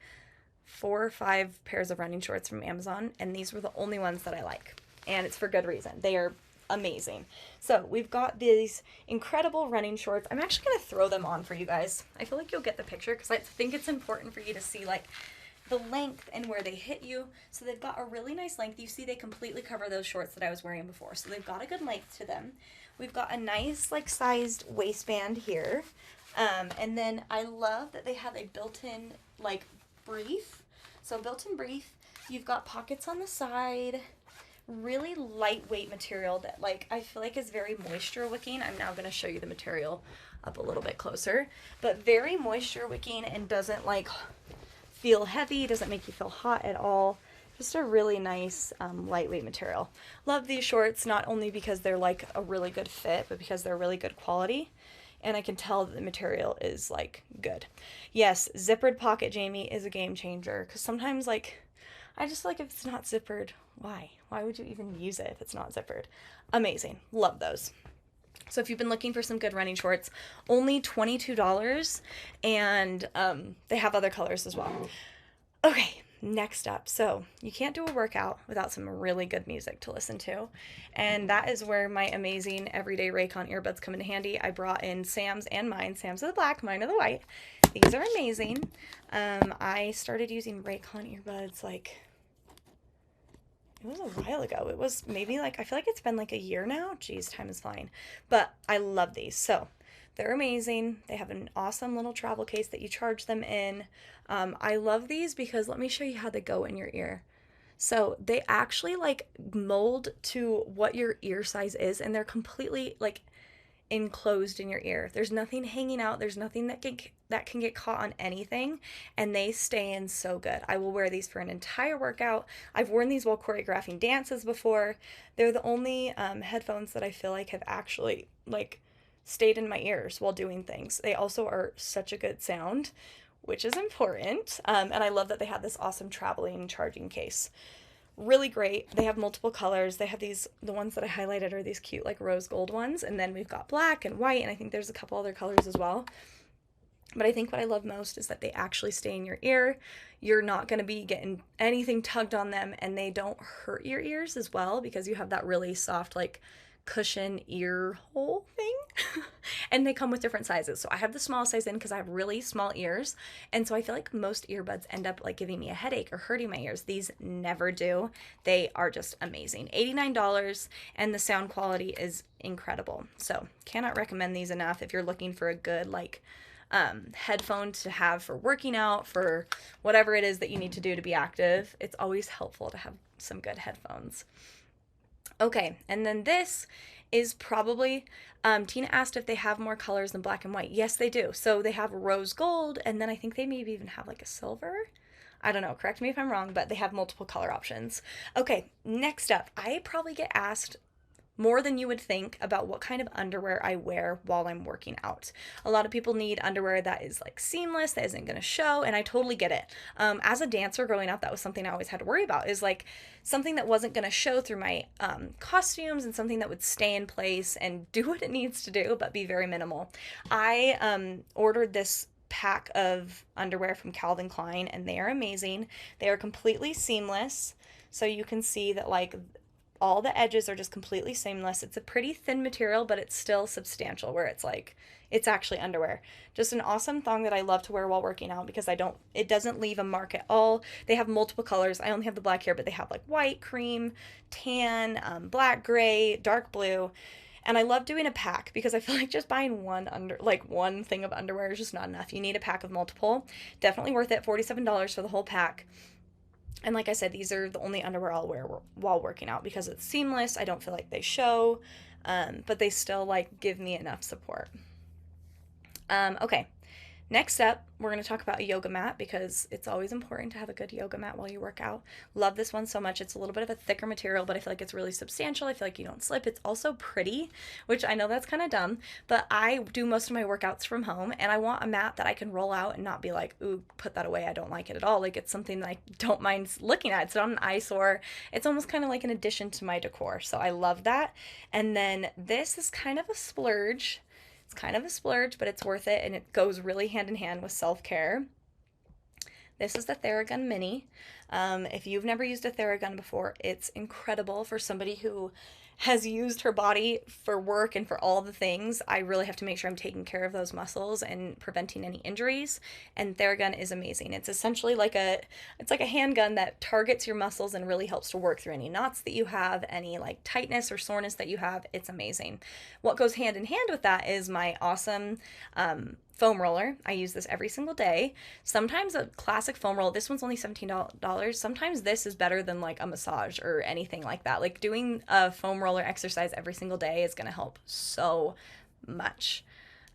4 or 5 pairs of running shorts from Amazon, and these were the only ones that I like, and it's for good reason. They are amazing. So we've got these incredible running shorts. I'm actually going to throw them on for you guys. I feel like you'll get the picture because I think it's important for you to see like the length and where they hit you. So they've got a really nice length. You see they completely cover those shorts that I was wearing before, so they've got a good length to them. We've got a nice like sized waistband here, and then I love that they have a built-in like brief. So built-in brief, you've got pockets on the side, really lightweight material that like I feel like is very moisture wicking. I'm now going to show you the material up a little bit closer, but very moisture wicking and doesn't like feel heavy, doesn't make you feel hot at all. Just a really nice lightweight material. Love these shorts, not only because they're like a really good fit, but because they're really good quality. And I can tell that the material is like good. Yes, zippered pocket, Jamie, is a game changer. Because sometimes like, I just like if it's not zippered, why? Why would you even use it if it's not zippered? Amazing. Love those. So if you've been looking for some good running shorts, only $22, and they have other colors as well. Okay, next up. So you can't do a workout without some really good music to listen to. And that is where my amazing everyday Raycon earbuds come in handy. I brought in Sam's and mine. Sam's are the black, mine are the white. These are amazing. I started using Raycon earbuds like, it was a while ago. It was maybe like, I feel like it's been like a year now. Geez, time is flying. But I love these. So they're amazing. They have an awesome little travel case that you charge them in. I love these because let me show you how they go in your ear. So they actually like mold to what your ear size is, and they're completely like enclosed in your ear. There's nothing hanging out. There's nothing that can get caught on anything, and they stay in so good. I will wear these for an entire workout. I've worn these while choreographing dances before. They're the only headphones that I feel like have actually like stayed in my ears while doing things. They also are such a good sound, which is important. And I love that they have this awesome traveling charging case. Really great. They have multiple colors. They have these, the ones that I highlighted are these cute like rose gold ones, and then we've got black and white, and I think there's a couple other colors as well. But I think what I love most is that they actually stay in your ear. You're not going to be getting anything tugged on them, and they don't hurt your ears as well because you have that really soft like cushion ear hole thing. And they come with different sizes. So I have the small size in because I have really small ears. And so I feel like most earbuds end up like giving me a headache or hurting my ears. These never do. They are just amazing. $89, and the sound quality is incredible. So cannot recommend these enough if you're looking for a good like headphone to have for working out, for whatever it is that you need to do to be active. It's always helpful to have some good headphones. Okay, and then this is probably, Tina asked if they have more colors than black and white. Yes, they do. So they have rose gold, and then I think they maybe even have like a silver. I don't know, correct me if I'm wrong, but they have multiple color options. Okay, next up, I probably get asked more than you would think about what kind of underwear I wear while I'm working out. A lot of people need underwear that is like seamless, that isn't going to show, and I totally get it. As a dancer growing up, that was something I always had to worry about, is like something that wasn't going to show through my costumes, and something that would stay in place and do what it needs to do, but be very minimal. I ordered this pack of underwear from Calvin Klein, and they are amazing. They are completely seamless, so you can see that like all the edges are just completely seamless. It's a pretty thin material, but it's still substantial where it's like, it's actually underwear. Just an awesome thong that I love to wear while working out because it doesn't leave a mark at all. They have multiple colors. I only have the black here, but they have like white, cream, tan, black, gray, dark blue. And I love doing a pack because I feel like just buying one thing of underwear is just not enough. You need a pack of multiple. Definitely worth it. $47 for the whole pack. And like I said, these are the only underwear I'll wear while working out because it's seamless. I don't feel like they show, but they still like give me enough support. Okay, next up, we're going to talk about a yoga mat because it's always important to have a good yoga mat while you work out. Love this one so much. It's a little bit of a thicker material, but I feel like it's really substantial. I feel like you don't slip. It's also pretty, which I know that's kind of dumb, but I do most of my workouts from home, and I want a mat that I can roll out and not be like, ooh, put that away. I don't like it at all. Like, it's something that I don't mind looking at. It's not an eyesore. It's almost kind of like an addition to my decor. So I love that. And then this is kind of a splurge. It's kind of a splurge, but it's worth it, and it goes really hand in hand with self-care. This is the Theragun Mini. If you've never used a Theragun before, it's incredible for somebody who has used her body for work and for all the things. I really have to make sure I'm taking care of those muscles and preventing any injuries, and Theragun is amazing. It's essentially like it's like a handgun that targets your muscles and really helps to work through any knots that you have, any like tightness or soreness that you have. It's amazing. What goes hand in hand with that is my awesome foam roller. I use this every single day. Sometimes a classic foam roller, this one's only $17. Sometimes this is better than like a massage or anything like that. Like doing a foam roller exercise every single day is going to help so much.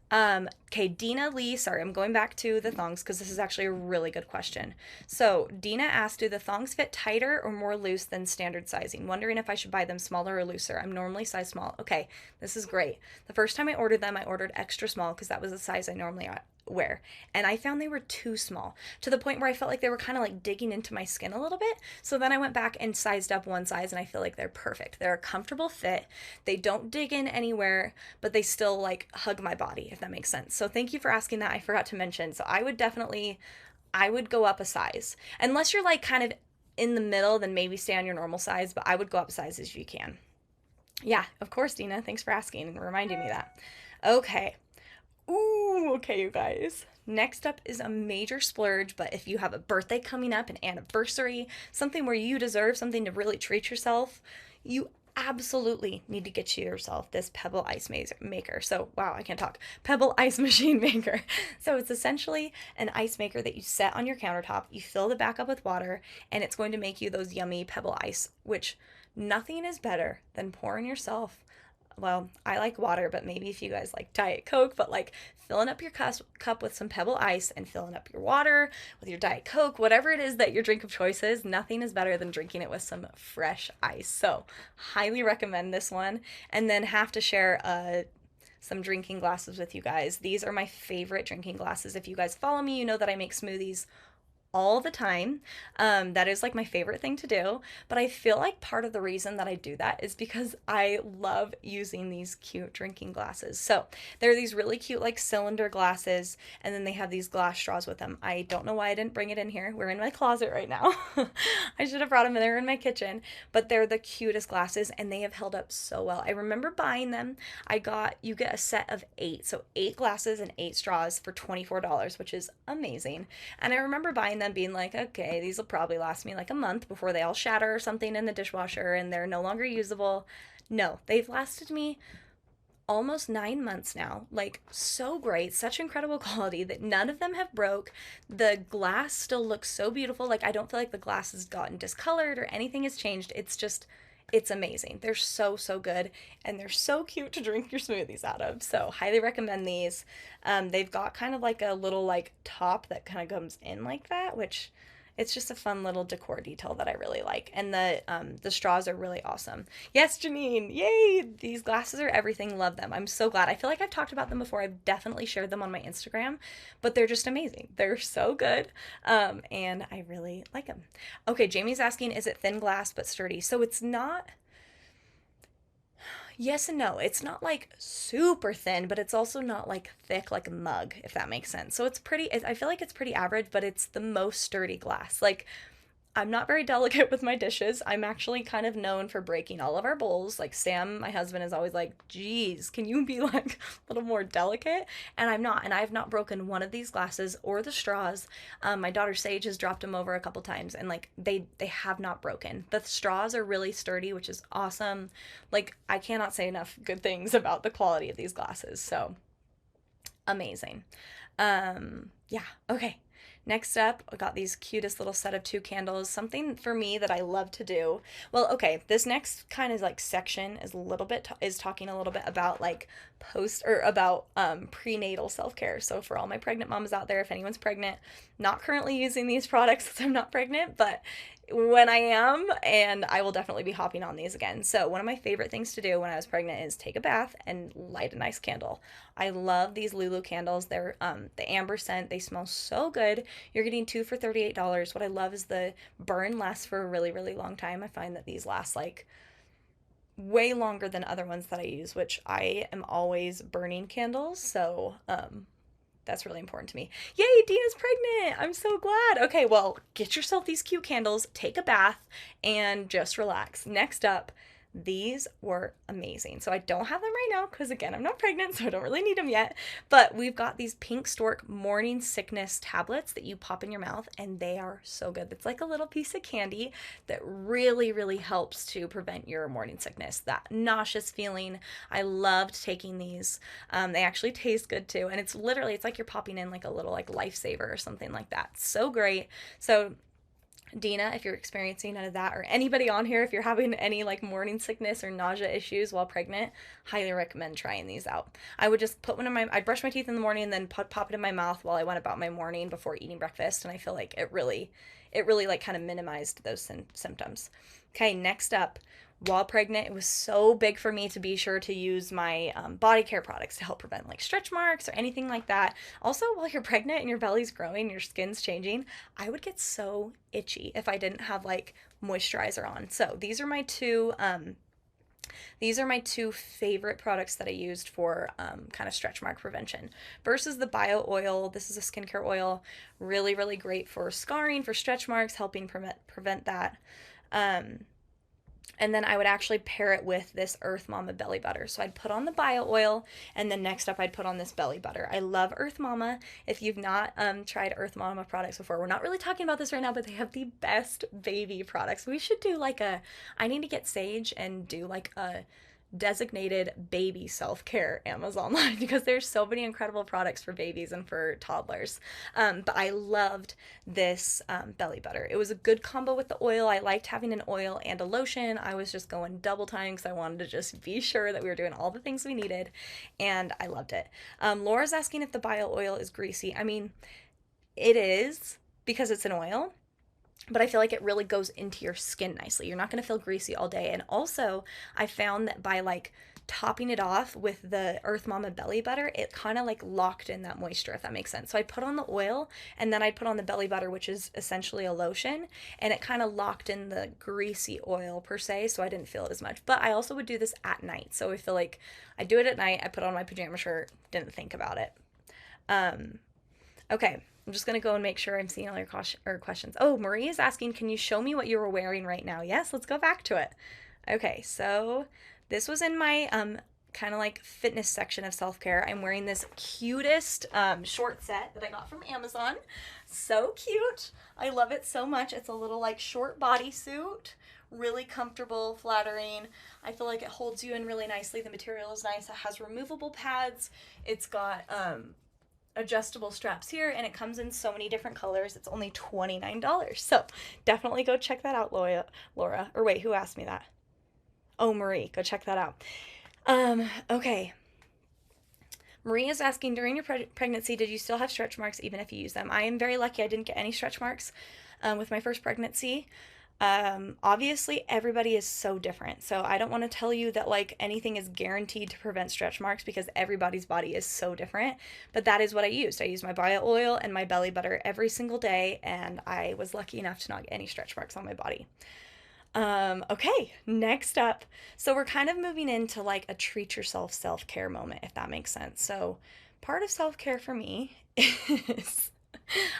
Okay, Dina Lee, sorry, I'm going back to the thongs because this is actually a really good question. So Dina asked, do the thongs fit tighter or more loose than standard sizing? Wondering if I should buy them smaller or looser. I'm normally size small. Okay, this is great. The first time I ordered them, I ordered extra small because that was the size I normally wear, and I found they were too small to the point where I felt like they were kind of like digging into my skin a little bit. So then I went back and sized up one size, and I feel like they're perfect. They're a comfortable fit. They don't dig in anywhere, but they still like hug my body, if that makes sense. So thank you for asking that. I forgot to mention. So I would definitely I would go up a size. Unless you're like kind of in the middle, then maybe stay on your normal size, but I would go up sizes if you can. Yeah, of course, Dina. Thanks for asking and reminding me that. Okay. Ooh, okay, you guys. Next up is a major splurge, but if you have a birthday coming up, an anniversary, something where you deserve something to really treat yourself, you absolutely need to get yourself this Pebble Ice Maker. So, wow, I can't talk. Pebble Ice Machine Maker. So, it's essentially an ice maker that you set on your countertop. You fill the back up with water, and it's going to make you those yummy Pebble Ice, which nothing is better than pouring yourself, well, I like water, but maybe if you guys like Diet Coke, but like filling up your cup with some Pebble Ice and filling up your water with your Diet Coke, whatever it is that your drink of choice is, nothing is better than drinking it with some fresh ice. So, highly recommend this one. And then have to share some drinking glasses with you guys. These are my favorite drinking glasses. If you guys follow me, you know that I make smoothies all the time. That is like my favorite thing to do. But I feel like part of the reason that I do that is because I love using these cute drinking glasses. So they're these really cute like cylinder glasses, and then they have these glass straws with them. I don't know why I didn't bring it in here. We're in my closet right now. I should have brought them in there in my kitchen, but they're the cutest glasses and they have held up so well. I remember buying them. You get a set of 8. So 8 glasses and 8 straws for $24, which is amazing. And I remember buying them being like, okay, these will probably last me like a month before they all shatter or something in the dishwasher and they're no longer usable. No, they've lasted me almost 9 months now. Like, so great, such incredible quality that none of them have broke. The glass still looks so beautiful. Like, I don't feel like the glass has gotten discolored or anything has changed. It's amazing. They're so, so good, and they're so cute to drink your smoothies out of. So, highly recommend these. They've got kind of like a little like top that kind of comes in like that, which it's just a fun little decor detail that I really like. And the straws are really awesome. Yes, Janine, yay! These glasses are everything. Love them. I'm so glad. I feel like I've talked about them before. I've definitely shared them on my Instagram, but they're just amazing. They're so good, and I really like them. Okay, Jamie's asking, is it thin glass but sturdy? So it's not. Yes and no. It's not like super thin, but it's also not like thick like a mug, if that makes sense. So it's pretty, I feel like it's pretty average, but it's the most sturdy glass. Like, I'm not very delicate with my dishes. I'm actually kind of known for breaking all of our bowls. Like Sam, my husband, is always like, geez, can you be like a little more delicate? And I'm not. And I've not broken one of these glasses or the straws. My daughter Sage has dropped them over a couple times and like they have not broken. The straws are really sturdy, which is awesome. Like, I cannot say enough good things about the quality of these glasses. So amazing. Yeah, okay. Next up, I got these cutest little set of 2 candles, something for me that I love to do. Well, okay, this next kind of like section is a little bit, is talking a little bit about like about prenatal self-care. So for all my pregnant moms out there, if anyone's pregnant, not currently using these products because I'm not pregnant, but when I am, and I will definitely be hopping on these again. So one of my favorite things to do when I was pregnant is take a bath and light a nice candle. I love these Lulu candles. They're the amber scent. They smell so good. You're getting 2 for $38. What I love is the burn lasts for a really, really long time. I find that these last like way longer than other ones that I use, which I am always burning candles. So that's really important to me. Yay, Dina's pregnant. I'm so glad. Okay, well, get yourself these cute candles, take a bath, and just relax. Next up, these were amazing. So I don't have them right now because, again, I'm not pregnant, so I don't really need them yet. But we've got these Pink Stork morning sickness tablets that you pop in your mouth, and they are so good. It's like a little piece of candy that really, really helps to prevent your morning sickness, that nauseous feeling. I loved taking these. They actually taste good too, and it's like you're popping in like a little like lifesaver or something like that. So great. So Dina, if you're experiencing none of that, or anybody on here, if you're having any like morning sickness or nausea issues while pregnant, highly recommend trying these out. I would just put one in I'd brush my teeth in the morning and then pop it in my mouth while I went about my morning before eating breakfast. And I feel like it really like kind of minimized those symptoms. Okay, next up, while pregnant, it was so big for me to be sure to use my body care products to help prevent like stretch marks or anything like that. Also, while you're pregnant and your belly's growing, your skin's changing, I would get so itchy if I didn't have like moisturizer on. So these are my 2 These are my two favorite products that I used for kind of stretch mark prevention. Versus the bio oil, this is a skincare oil, really, really great for scarring, for stretch marks, helping prevent that. Um, and then I would actually pair it with this Earth Mama belly butter. So I'd put on the bio oil, and then next up I'd put on this belly butter. I love Earth Mama. If you've not tried Earth Mama products before, we're not really talking about this right now, but they have the best baby products. We should do like I need to get Sage and do like a designated baby self-care Amazon line because there's so many incredible products for babies and for toddlers. But I loved this belly butter. It was a good combo with the oil. I liked having an oil and a lotion. I was just going double time because I wanted to just be sure that we were doing all the things we needed, and I loved it. Laura's asking if the bio oil is greasy. I mean, it is because it's an oil, but I feel like it really goes into your skin nicely. You're not going to feel greasy all day. And also, I found that by like topping it off with the Earth Mama belly butter, it kind of like locked in that moisture, if that makes sense. So I'd put on the oil and then I'd put on the belly butter, which is essentially a lotion, and it kind of locked in the greasy oil per se, so I didn't feel it as much. But I also would do this at night. So I feel like I do it at night, I put on my pajama shirt, didn't think about it. Okay, I'm just going to go and make sure I'm seeing all your questions. Oh, Marie is asking, can you show me what you were wearing right now? Yes, let's go back to it. Okay, so this was in my kind of like fitness section of self-care. I'm wearing this cutest short set that I got from Amazon. So cute. I love it so much. It's a little like short bodysuit. Really comfortable, flattering. I feel like it holds you in really nicely. The material is nice. It has removable pads. It's got adjustable straps here, and it comes in so many different colors. It's only $29. So definitely go check that out, Laura. Or wait, who asked me that? Oh, Marie, go check that out. Okay. Marie is asking, during your pregnancy, did you still have stretch marks even if you use them? I am very lucky I didn't get any stretch marks with my first pregnancy. Obviously everybody is so different. So I don't want to tell you that like anything is guaranteed to prevent stretch marks because everybody's body is so different, but that is what I used. I used my bio oil and my belly butter every single day, and I was lucky enough to not get any stretch marks on my body. Okay, next up. So we're kind of moving into like a treat yourself self-care moment, if that makes sense. So part of self-care for me is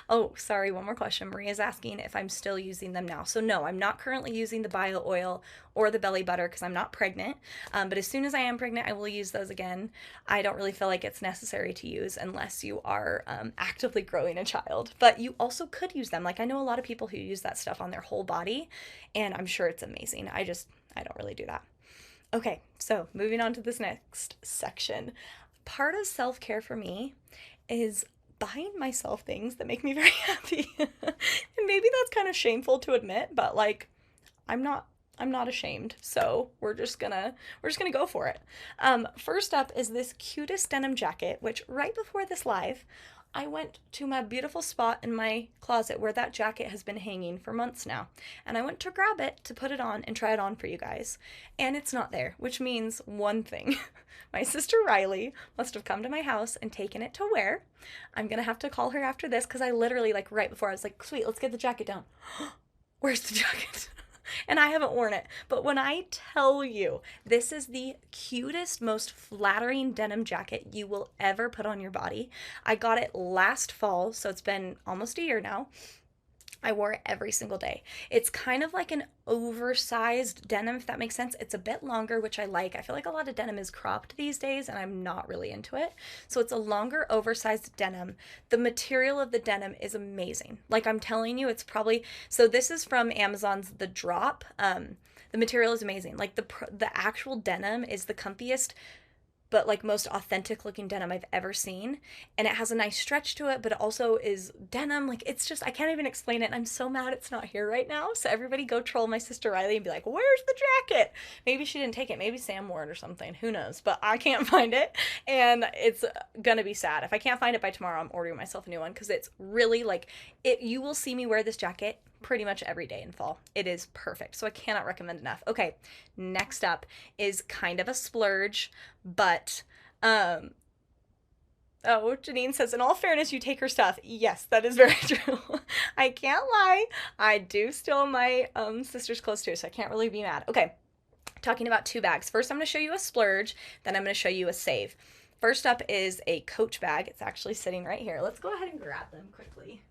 oh, sorry, one more question. Maria's asking if I'm still using them now. So no, I'm not currently using the bio oil or the belly butter because I'm not pregnant. But as soon as I am pregnant, I will use those again. I don't really feel like it's necessary to use unless you are actively growing a child. But you also could use them. Like I know a lot of people who use that stuff on their whole body, and I'm sure it's amazing. I don't really do that. Okay, so moving on to this next section. Part of self-care for me is buying myself things that make me very happy. And maybe that's kind of shameful to admit, but like I'm not ashamed. So we're just gonna go for it. First up is this cutest denim jacket, which right before this live, I went to my beautiful spot in my closet where that jacket has been hanging for months now. And I went to grab it to put it on and try it on for you guys. And it's not there, which means one thing. My sister Riley must have come to my house and taken it to wear. I'm going to have to call her after this because I literally, like right before, I was like, sweet, let's get the jacket down. Where's the jacket? And I haven't worn it. But when I tell you, this is the cutest, most flattering denim jacket you will ever put on your body. I got it last fall, so it's been almost a year now. I wore it every single day. It's kind of like an oversized denim, if that makes sense. It's a bit longer, which I like. I feel like a lot of denim is cropped these days, and I'm not really into it. So it's a longer, oversized denim. The material of the denim is amazing. Like I'm telling you, it's probably, so this is from Amazon's The Drop. The material is amazing. Like the actual denim is the comfiest, but like most authentic looking denim I've ever seen. And it has a nice stretch to it, but it also is denim. Like it's just, I can't even explain it. And I'm so mad it's not here right now. So everybody go troll my sister Riley and be like, where's the jacket? Maybe she didn't take it. Maybe Sam wore it or something. Who knows? But I can't find it. And it's gonna be sad. If I can't find it by tomorrow, I'm ordering myself a new one because it's really like, you will see me wear this jacket pretty much every day in fall. It is perfect. So I cannot recommend enough. Okay, next up is kind of a splurge, but oh, Janine says, in all fairness, you take her stuff. Yes, that is very true. I can't lie. I do steal my sister's clothes too, so I can't really be mad. Okay. talking about two bags. First, I'm going to show you a splurge, then I'm going to show you a save. First up is a Coach bag. It's actually sitting right here. Let's go ahead and grab them quickly.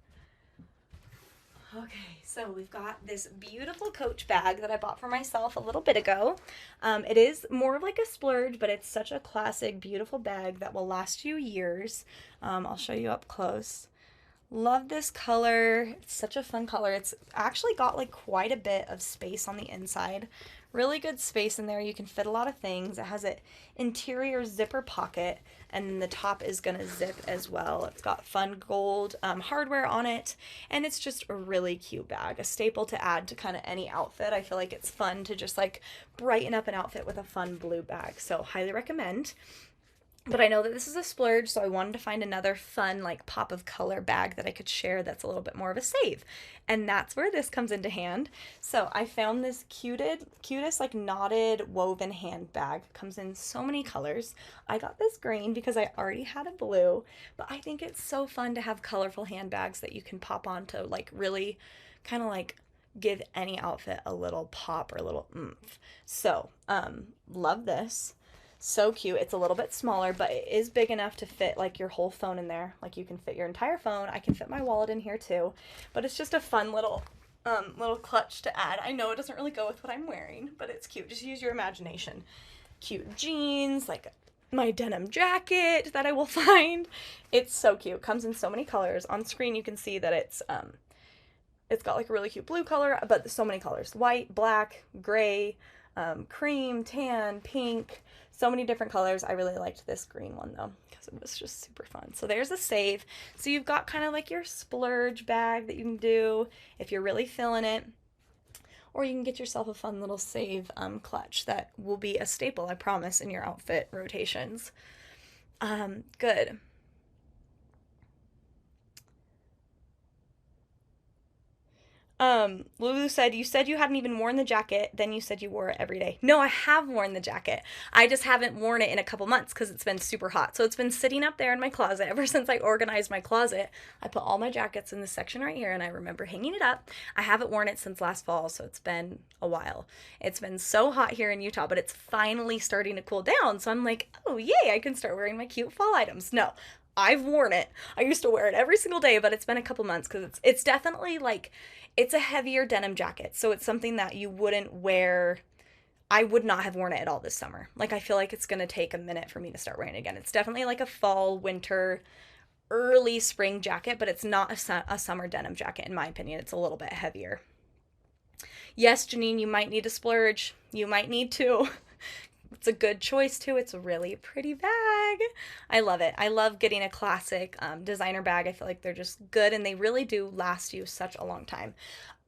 Okay, so we've got this beautiful Coach bag that I bought for myself a little bit ago. It is more of like a splurge, but it's such a classic, beautiful bag that will last you years. I'll show you up close. Love this color. It's such a fun color. It's actually got like quite a bit of space on the inside. Really good space in there. You can fit a lot of things. It has an interior zipper pocket, and then the top is going to zip as well. It's got fun gold hardware on it, and it's just a really cute bag. A staple to add to kind of any outfit. I feel like it's fun to just like brighten up an outfit with a fun blue bag. So highly recommend. But I know that this is a splurge, so I wanted to find another fun, like, pop of color bag that I could share that's a little bit more of a save. And that's where this comes into hand. So I found this cutest, like, knotted woven handbag. Comes in so many colors. I got this green because I already had a blue, but I think it's so fun to have colorful handbags that you can pop on to, like, really kind of, like, give any outfit a little pop or a little oomph. So, love this. So cute. It's a little bit smaller, but it is big enough to fit like your whole phone in there. Like you can fit your entire phone. I can fit my wallet in here too. But it's just a fun little clutch to add. I know it doesn't really go with what I'm wearing, but it's cute. Just use your imagination. Cute jeans, like my denim jacket that I will find. It's so cute. Comes in so many colors. On screen you can see that it's got like a really cute blue color, but so many colors. White, black, gray, cream, tan, pink, so many different colors. I really liked this green one though because it was just super fun. So there's a save. So you've got kind of like your splurge bag that you can do if you're really feeling it, or you can get yourself a fun little save clutch that will be a staple, I promise, in your outfit rotations. Good. Lulu said, you said you hadn't even worn the jacket, then you said you wore it every day. No, I have worn the jacket. I just haven't worn it in a couple months because it's been super hot. So it's been sitting up there in my closet ever since I organized my closet. I put all my jackets in this section right here and I remember hanging it up. I haven't worn it since last fall, so it's been a while. It's been so hot here in Utah, but it's finally starting to cool down. So I'm like, oh yay, I can start wearing my cute fall items. No, I've worn it. I used to wear it every single day, but it's been a couple months because it's definitely like, it's a heavier denim jacket. So it's something that you wouldn't wear. I would not have worn it at all this summer. Like, I feel like it's going to take a minute for me to start wearing it again. It's definitely like a fall, winter, early spring jacket, but it's not a summer denim jacket in my opinion. It's a little bit heavier. Yes, Janine, you might need a splurge. You might need to. It's a good choice too. It's a really pretty bag. I love it. I love getting a classic designer bag. I feel like they're just good and they really do last you such a long time.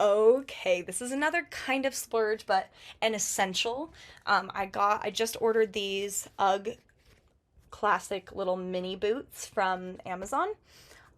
Okay, this is another kind of splurge, but an essential. I just ordered these UGG classic little mini boots from Amazon.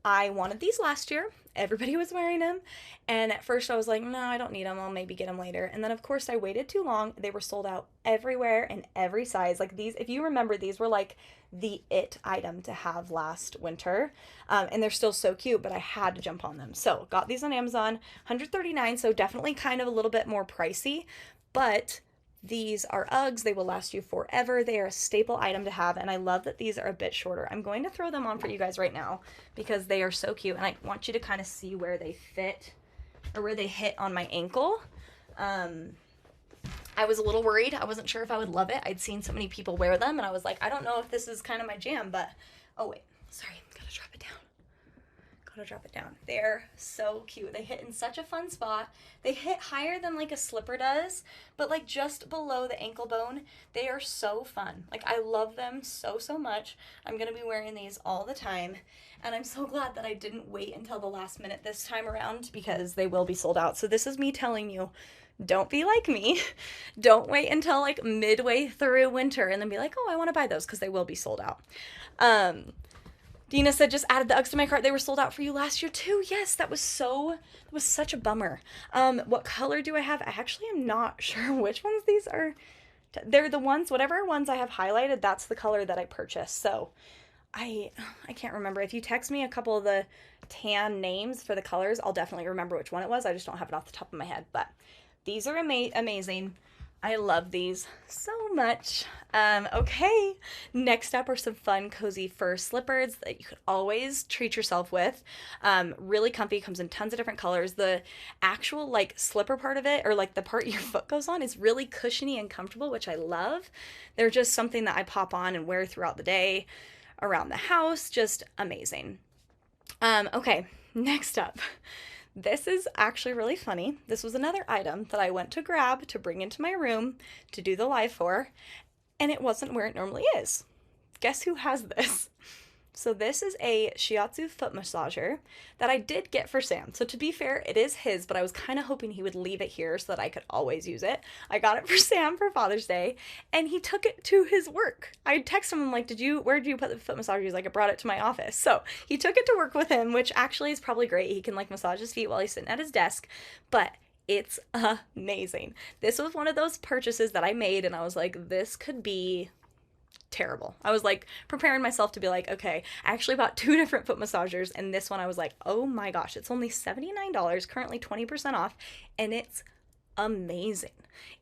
I wanted these last year. Everybody was wearing them. And at first I was like, no, I don't need them. I'll maybe get them later. And then of course I waited too long. They were sold out everywhere in every size. Like these, if you remember, these were like the it item to have last winter. And they're still so cute, but I had to jump on them. So got these on Amazon, $139. So definitely kind of a little bit more pricey, but these are Uggs. They will last you forever. They are a staple item to have, and I love that these are a bit shorter. I'm going to throw them on for you guys right now because they are so cute, and I want you to kind of see where they fit or where they hit on my ankle. I was a little worried. I wasn't sure if I would love it. I'd seen so many people wear them, and I was like, I don't know if this is kind of my jam, but oh wait, sorry, gotta drop it down. They're so cute. They hit in such a fun spot. They hit higher than like a slipper does, but like just below the ankle bone. They are so fun. Like I love them so much. I'm gonna be wearing these all the time, and I'm so glad that I didn't wait until the last minute this time around because they will be sold out. So this is me telling you, don't be like me. Don't wait until like midway through winter and then be like, oh, I want to buy those, because they will be sold out. Dina said, just added the Uggs to my cart. They were sold out for you last year too. Yes, that was such a bummer. What color do I have? I actually am not sure which ones these are. They're the ones, whatever ones I have highlighted, that's the color that I purchased. So I can't remember. If you text me a couple of the tan names for the colors, I'll definitely remember which one it was. I just don't have it off the top of my head. But these are amazing. I love these so much. Okay, next up are some fun, cozy fur slippers that you could always treat yourself with. Really comfy, comes in tons of different colors. The actual like slipper part of it, or like the part your foot goes on, is really cushiony and comfortable, which I love. They're just something that I pop on and wear throughout the day, around the house, just amazing. Okay, next up. This is actually really funny. This was another item that I went to grab to bring into my room to do the live for, and it wasn't where it normally is. Guess who has this? So this is a shiatsu foot massager that I did get for Sam. So to be fair, it is his, but I was kind of hoping he would leave it here so that I could always use it. I got it for Sam for Father's Day, and he took it to his work. I texted him, like, where did you put the foot massager? He's like, I brought it to my office. So he took it to work with him, which actually is probably great. He can like massage his feet while he's sitting at his desk, but it's amazing. This was one of those purchases that I made, and I was like, this could be terrible. I was like preparing myself to be like, okay, I actually bought two different foot massagers, and this one I was like, oh my gosh, it's only $79, currently 20% off, and it's amazing.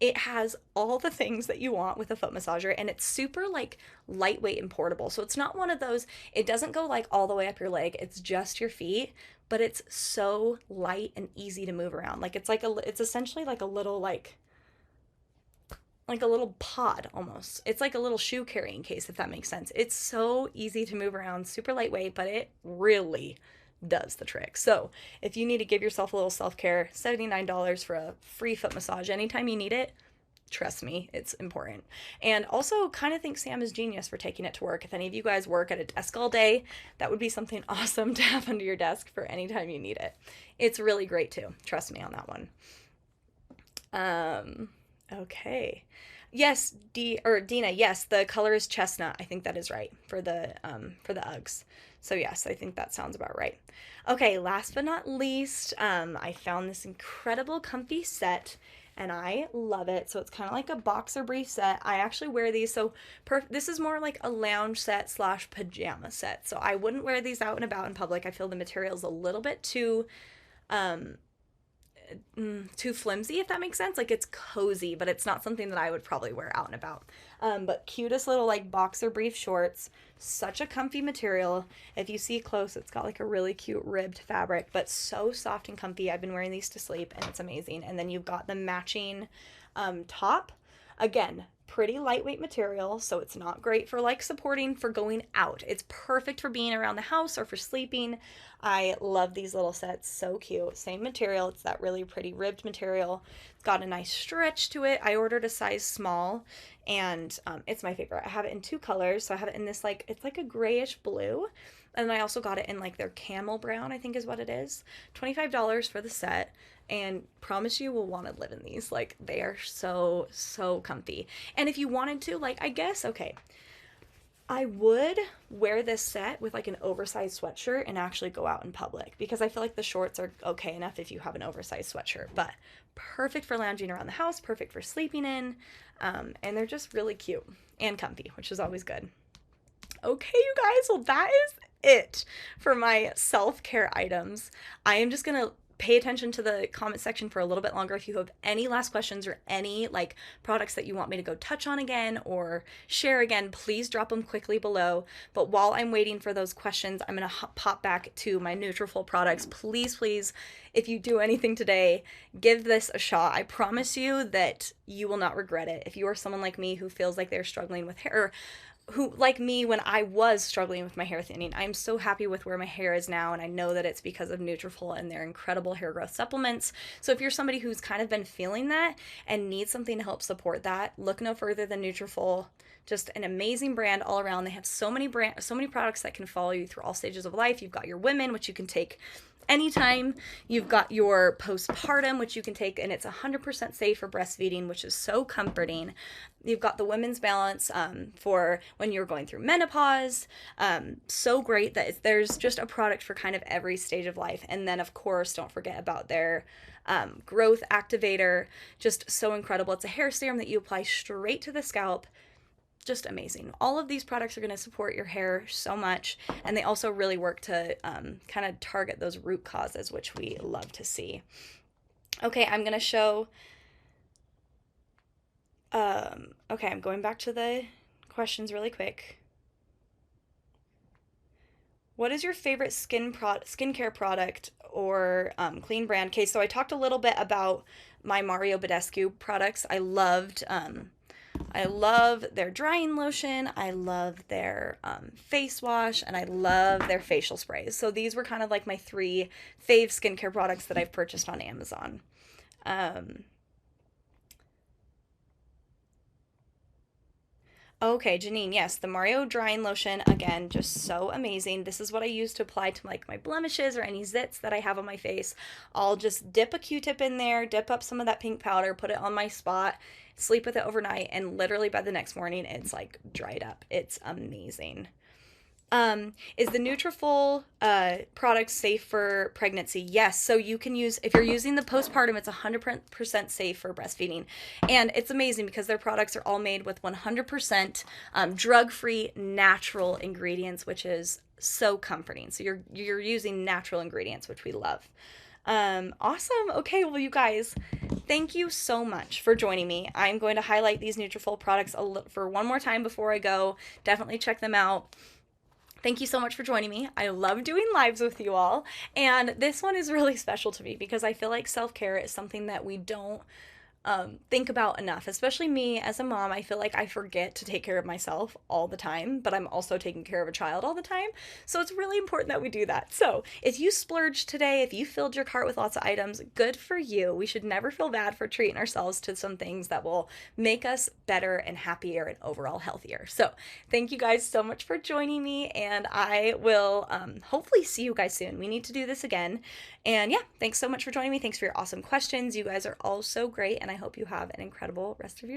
It has all the things that you want with a foot massager, and it's super like lightweight and portable. So it's not one of those, it doesn't go like all the way up your leg, it's just your feet, but it's so light and easy to move around. Like it's essentially like a little like a little pod almost. It's like a little shoe carrying case, if that makes sense. It's so easy to move around, super lightweight, but it really does the trick. So if you need to give yourself a little self-care, $79 for a free foot massage anytime you need it, trust me, it's important. And also kind of think Sam is genius for taking it to work. If any of you guys work at a desk all day, that would be something awesome to have under your desk for any time you need it. It's really great too. Trust me on that one. Okay. Yes, Dina, yes, the color is chestnut. I think that is right for the Uggs. So yes, I think that sounds about right. Okay, last but not least, I found this incredible comfy set and I love it. So it's kind of like a boxer brief set. I actually wear these. So this is more like a lounge set slash pajama set. So I wouldn't wear these out and about in public. I feel the material is a little bit um, too flimsy, if that makes sense. Like it's cozy, but it's not something that I would probably wear out and about. But cutest little like boxer brief shorts, such a comfy material. If you see close, it's got like a really cute ribbed fabric, but so soft and comfy. I've been wearing these to sleep and it's amazing. And then you've got the matching top. Again, pretty lightweight material, so it's not great for like supporting for going out. It's perfect for being around the house or for sleeping. I love these little sets, so cute. Same material, it's that really pretty ribbed material. It's got a nice stretch to it. I ordered a size small and it's my favorite. I have it in two colors, so I have it in this like, it's like a grayish blue, and I also got it in like their camel brown, I think is what it is. $25 for the set, and promise you will want to live in these. Like they are so comfy. And if you wanted to, like, I guess, okay, I would wear this set with like an oversized sweatshirt and actually go out in public, because I feel like the shorts are okay enough if you have an oversized sweatshirt, but perfect for lounging around the house, perfect for sleeping in, and they're just really cute and comfy, which is always good. Okay, you guys, well, that is it for my self-care items. I am just gonna pay attention to the comment section for a little bit longer. If you have any last questions or any like products that you want me to go touch on again or share again, please drop them quickly below. But while I'm waiting for those questions, I'm going to pop back to my Nutrafol products. Please, if you do anything today, give this a shot. I promise you that you will not regret it. If you are someone like me who feels like they're struggling with hair, who, like me, when I was struggling with my hair thinning, I'm so happy with where my hair is now, and I know that it's because of Nutrafol and their incredible hair growth supplements. So if you're somebody who's kind of been feeling that and needs something to help support that, look no further than Nutrafol. Just an amazing brand all around. They have so many products that can follow you through all stages of life. You've got your women, which you can take anytime. You've got your postpartum, which you can take, and it's 100% safe for breastfeeding, which is so comforting. You've got the women's balance for when you're going through menopause. So great that there's just a product for kind of every stage of life. And then, of course, don't forget about their growth activator. Just so incredible. It's a hair serum that you apply straight to the scalp. Just amazing. All of these products are going to support your hair so much, and they also really work to kind of target those root causes, which we love to see. Okay, I'm going to show Okay, I'm going back to the questions really quick. What is your favorite skincare product or clean brand? Okay, so I talked a little bit about my Mario Badescu products. I love their drying lotion. I love their face wash, and I love their facial sprays. So these were kind of like my three fave skincare products that I've purchased on Amazon. Um, Okay, Janine, yes, the Mario drying lotion, again, just so amazing. This is what I use to apply to like my blemishes or any zits that I have on my face. I'll just dip a Q-tip in there, dip up some of that pink powder, put it on my spot, sleep with it overnight, and literally by the next morning, it's like dried up. It's amazing. Is the Nutrafol product safe for pregnancy? Yes. So you can use, if you're using the postpartum, it's 100% safe for breastfeeding. And it's amazing because their products are all made with 100% drug-free natural ingredients, which is so comforting. So you're using natural ingredients, which we love. Awesome. Okay, well, you guys, thank you so much for joining me. I'm going to highlight these Nutrafol products for one more time before I go. Definitely check them out. Thank you so much for joining me. I love doing lives with you all. And this one is really special to me because I feel like self care is something that we don't think about enough, especially me as a mom. I feel like I forget to take care of myself all the time, but I'm also taking care of a child all the time. So it's really important that we do that. So if you splurged today, if you filled your cart with lots of items, good for you. We should never feel bad for treating ourselves to some things that will make us better and happier and overall healthier. So thank you guys so much for joining me, and I will hopefully see you guys soon. We need to do this again. And yeah, thanks so much for joining me. Thanks for your awesome questions. You guys are all so great, and I hope you have an incredible rest of your day.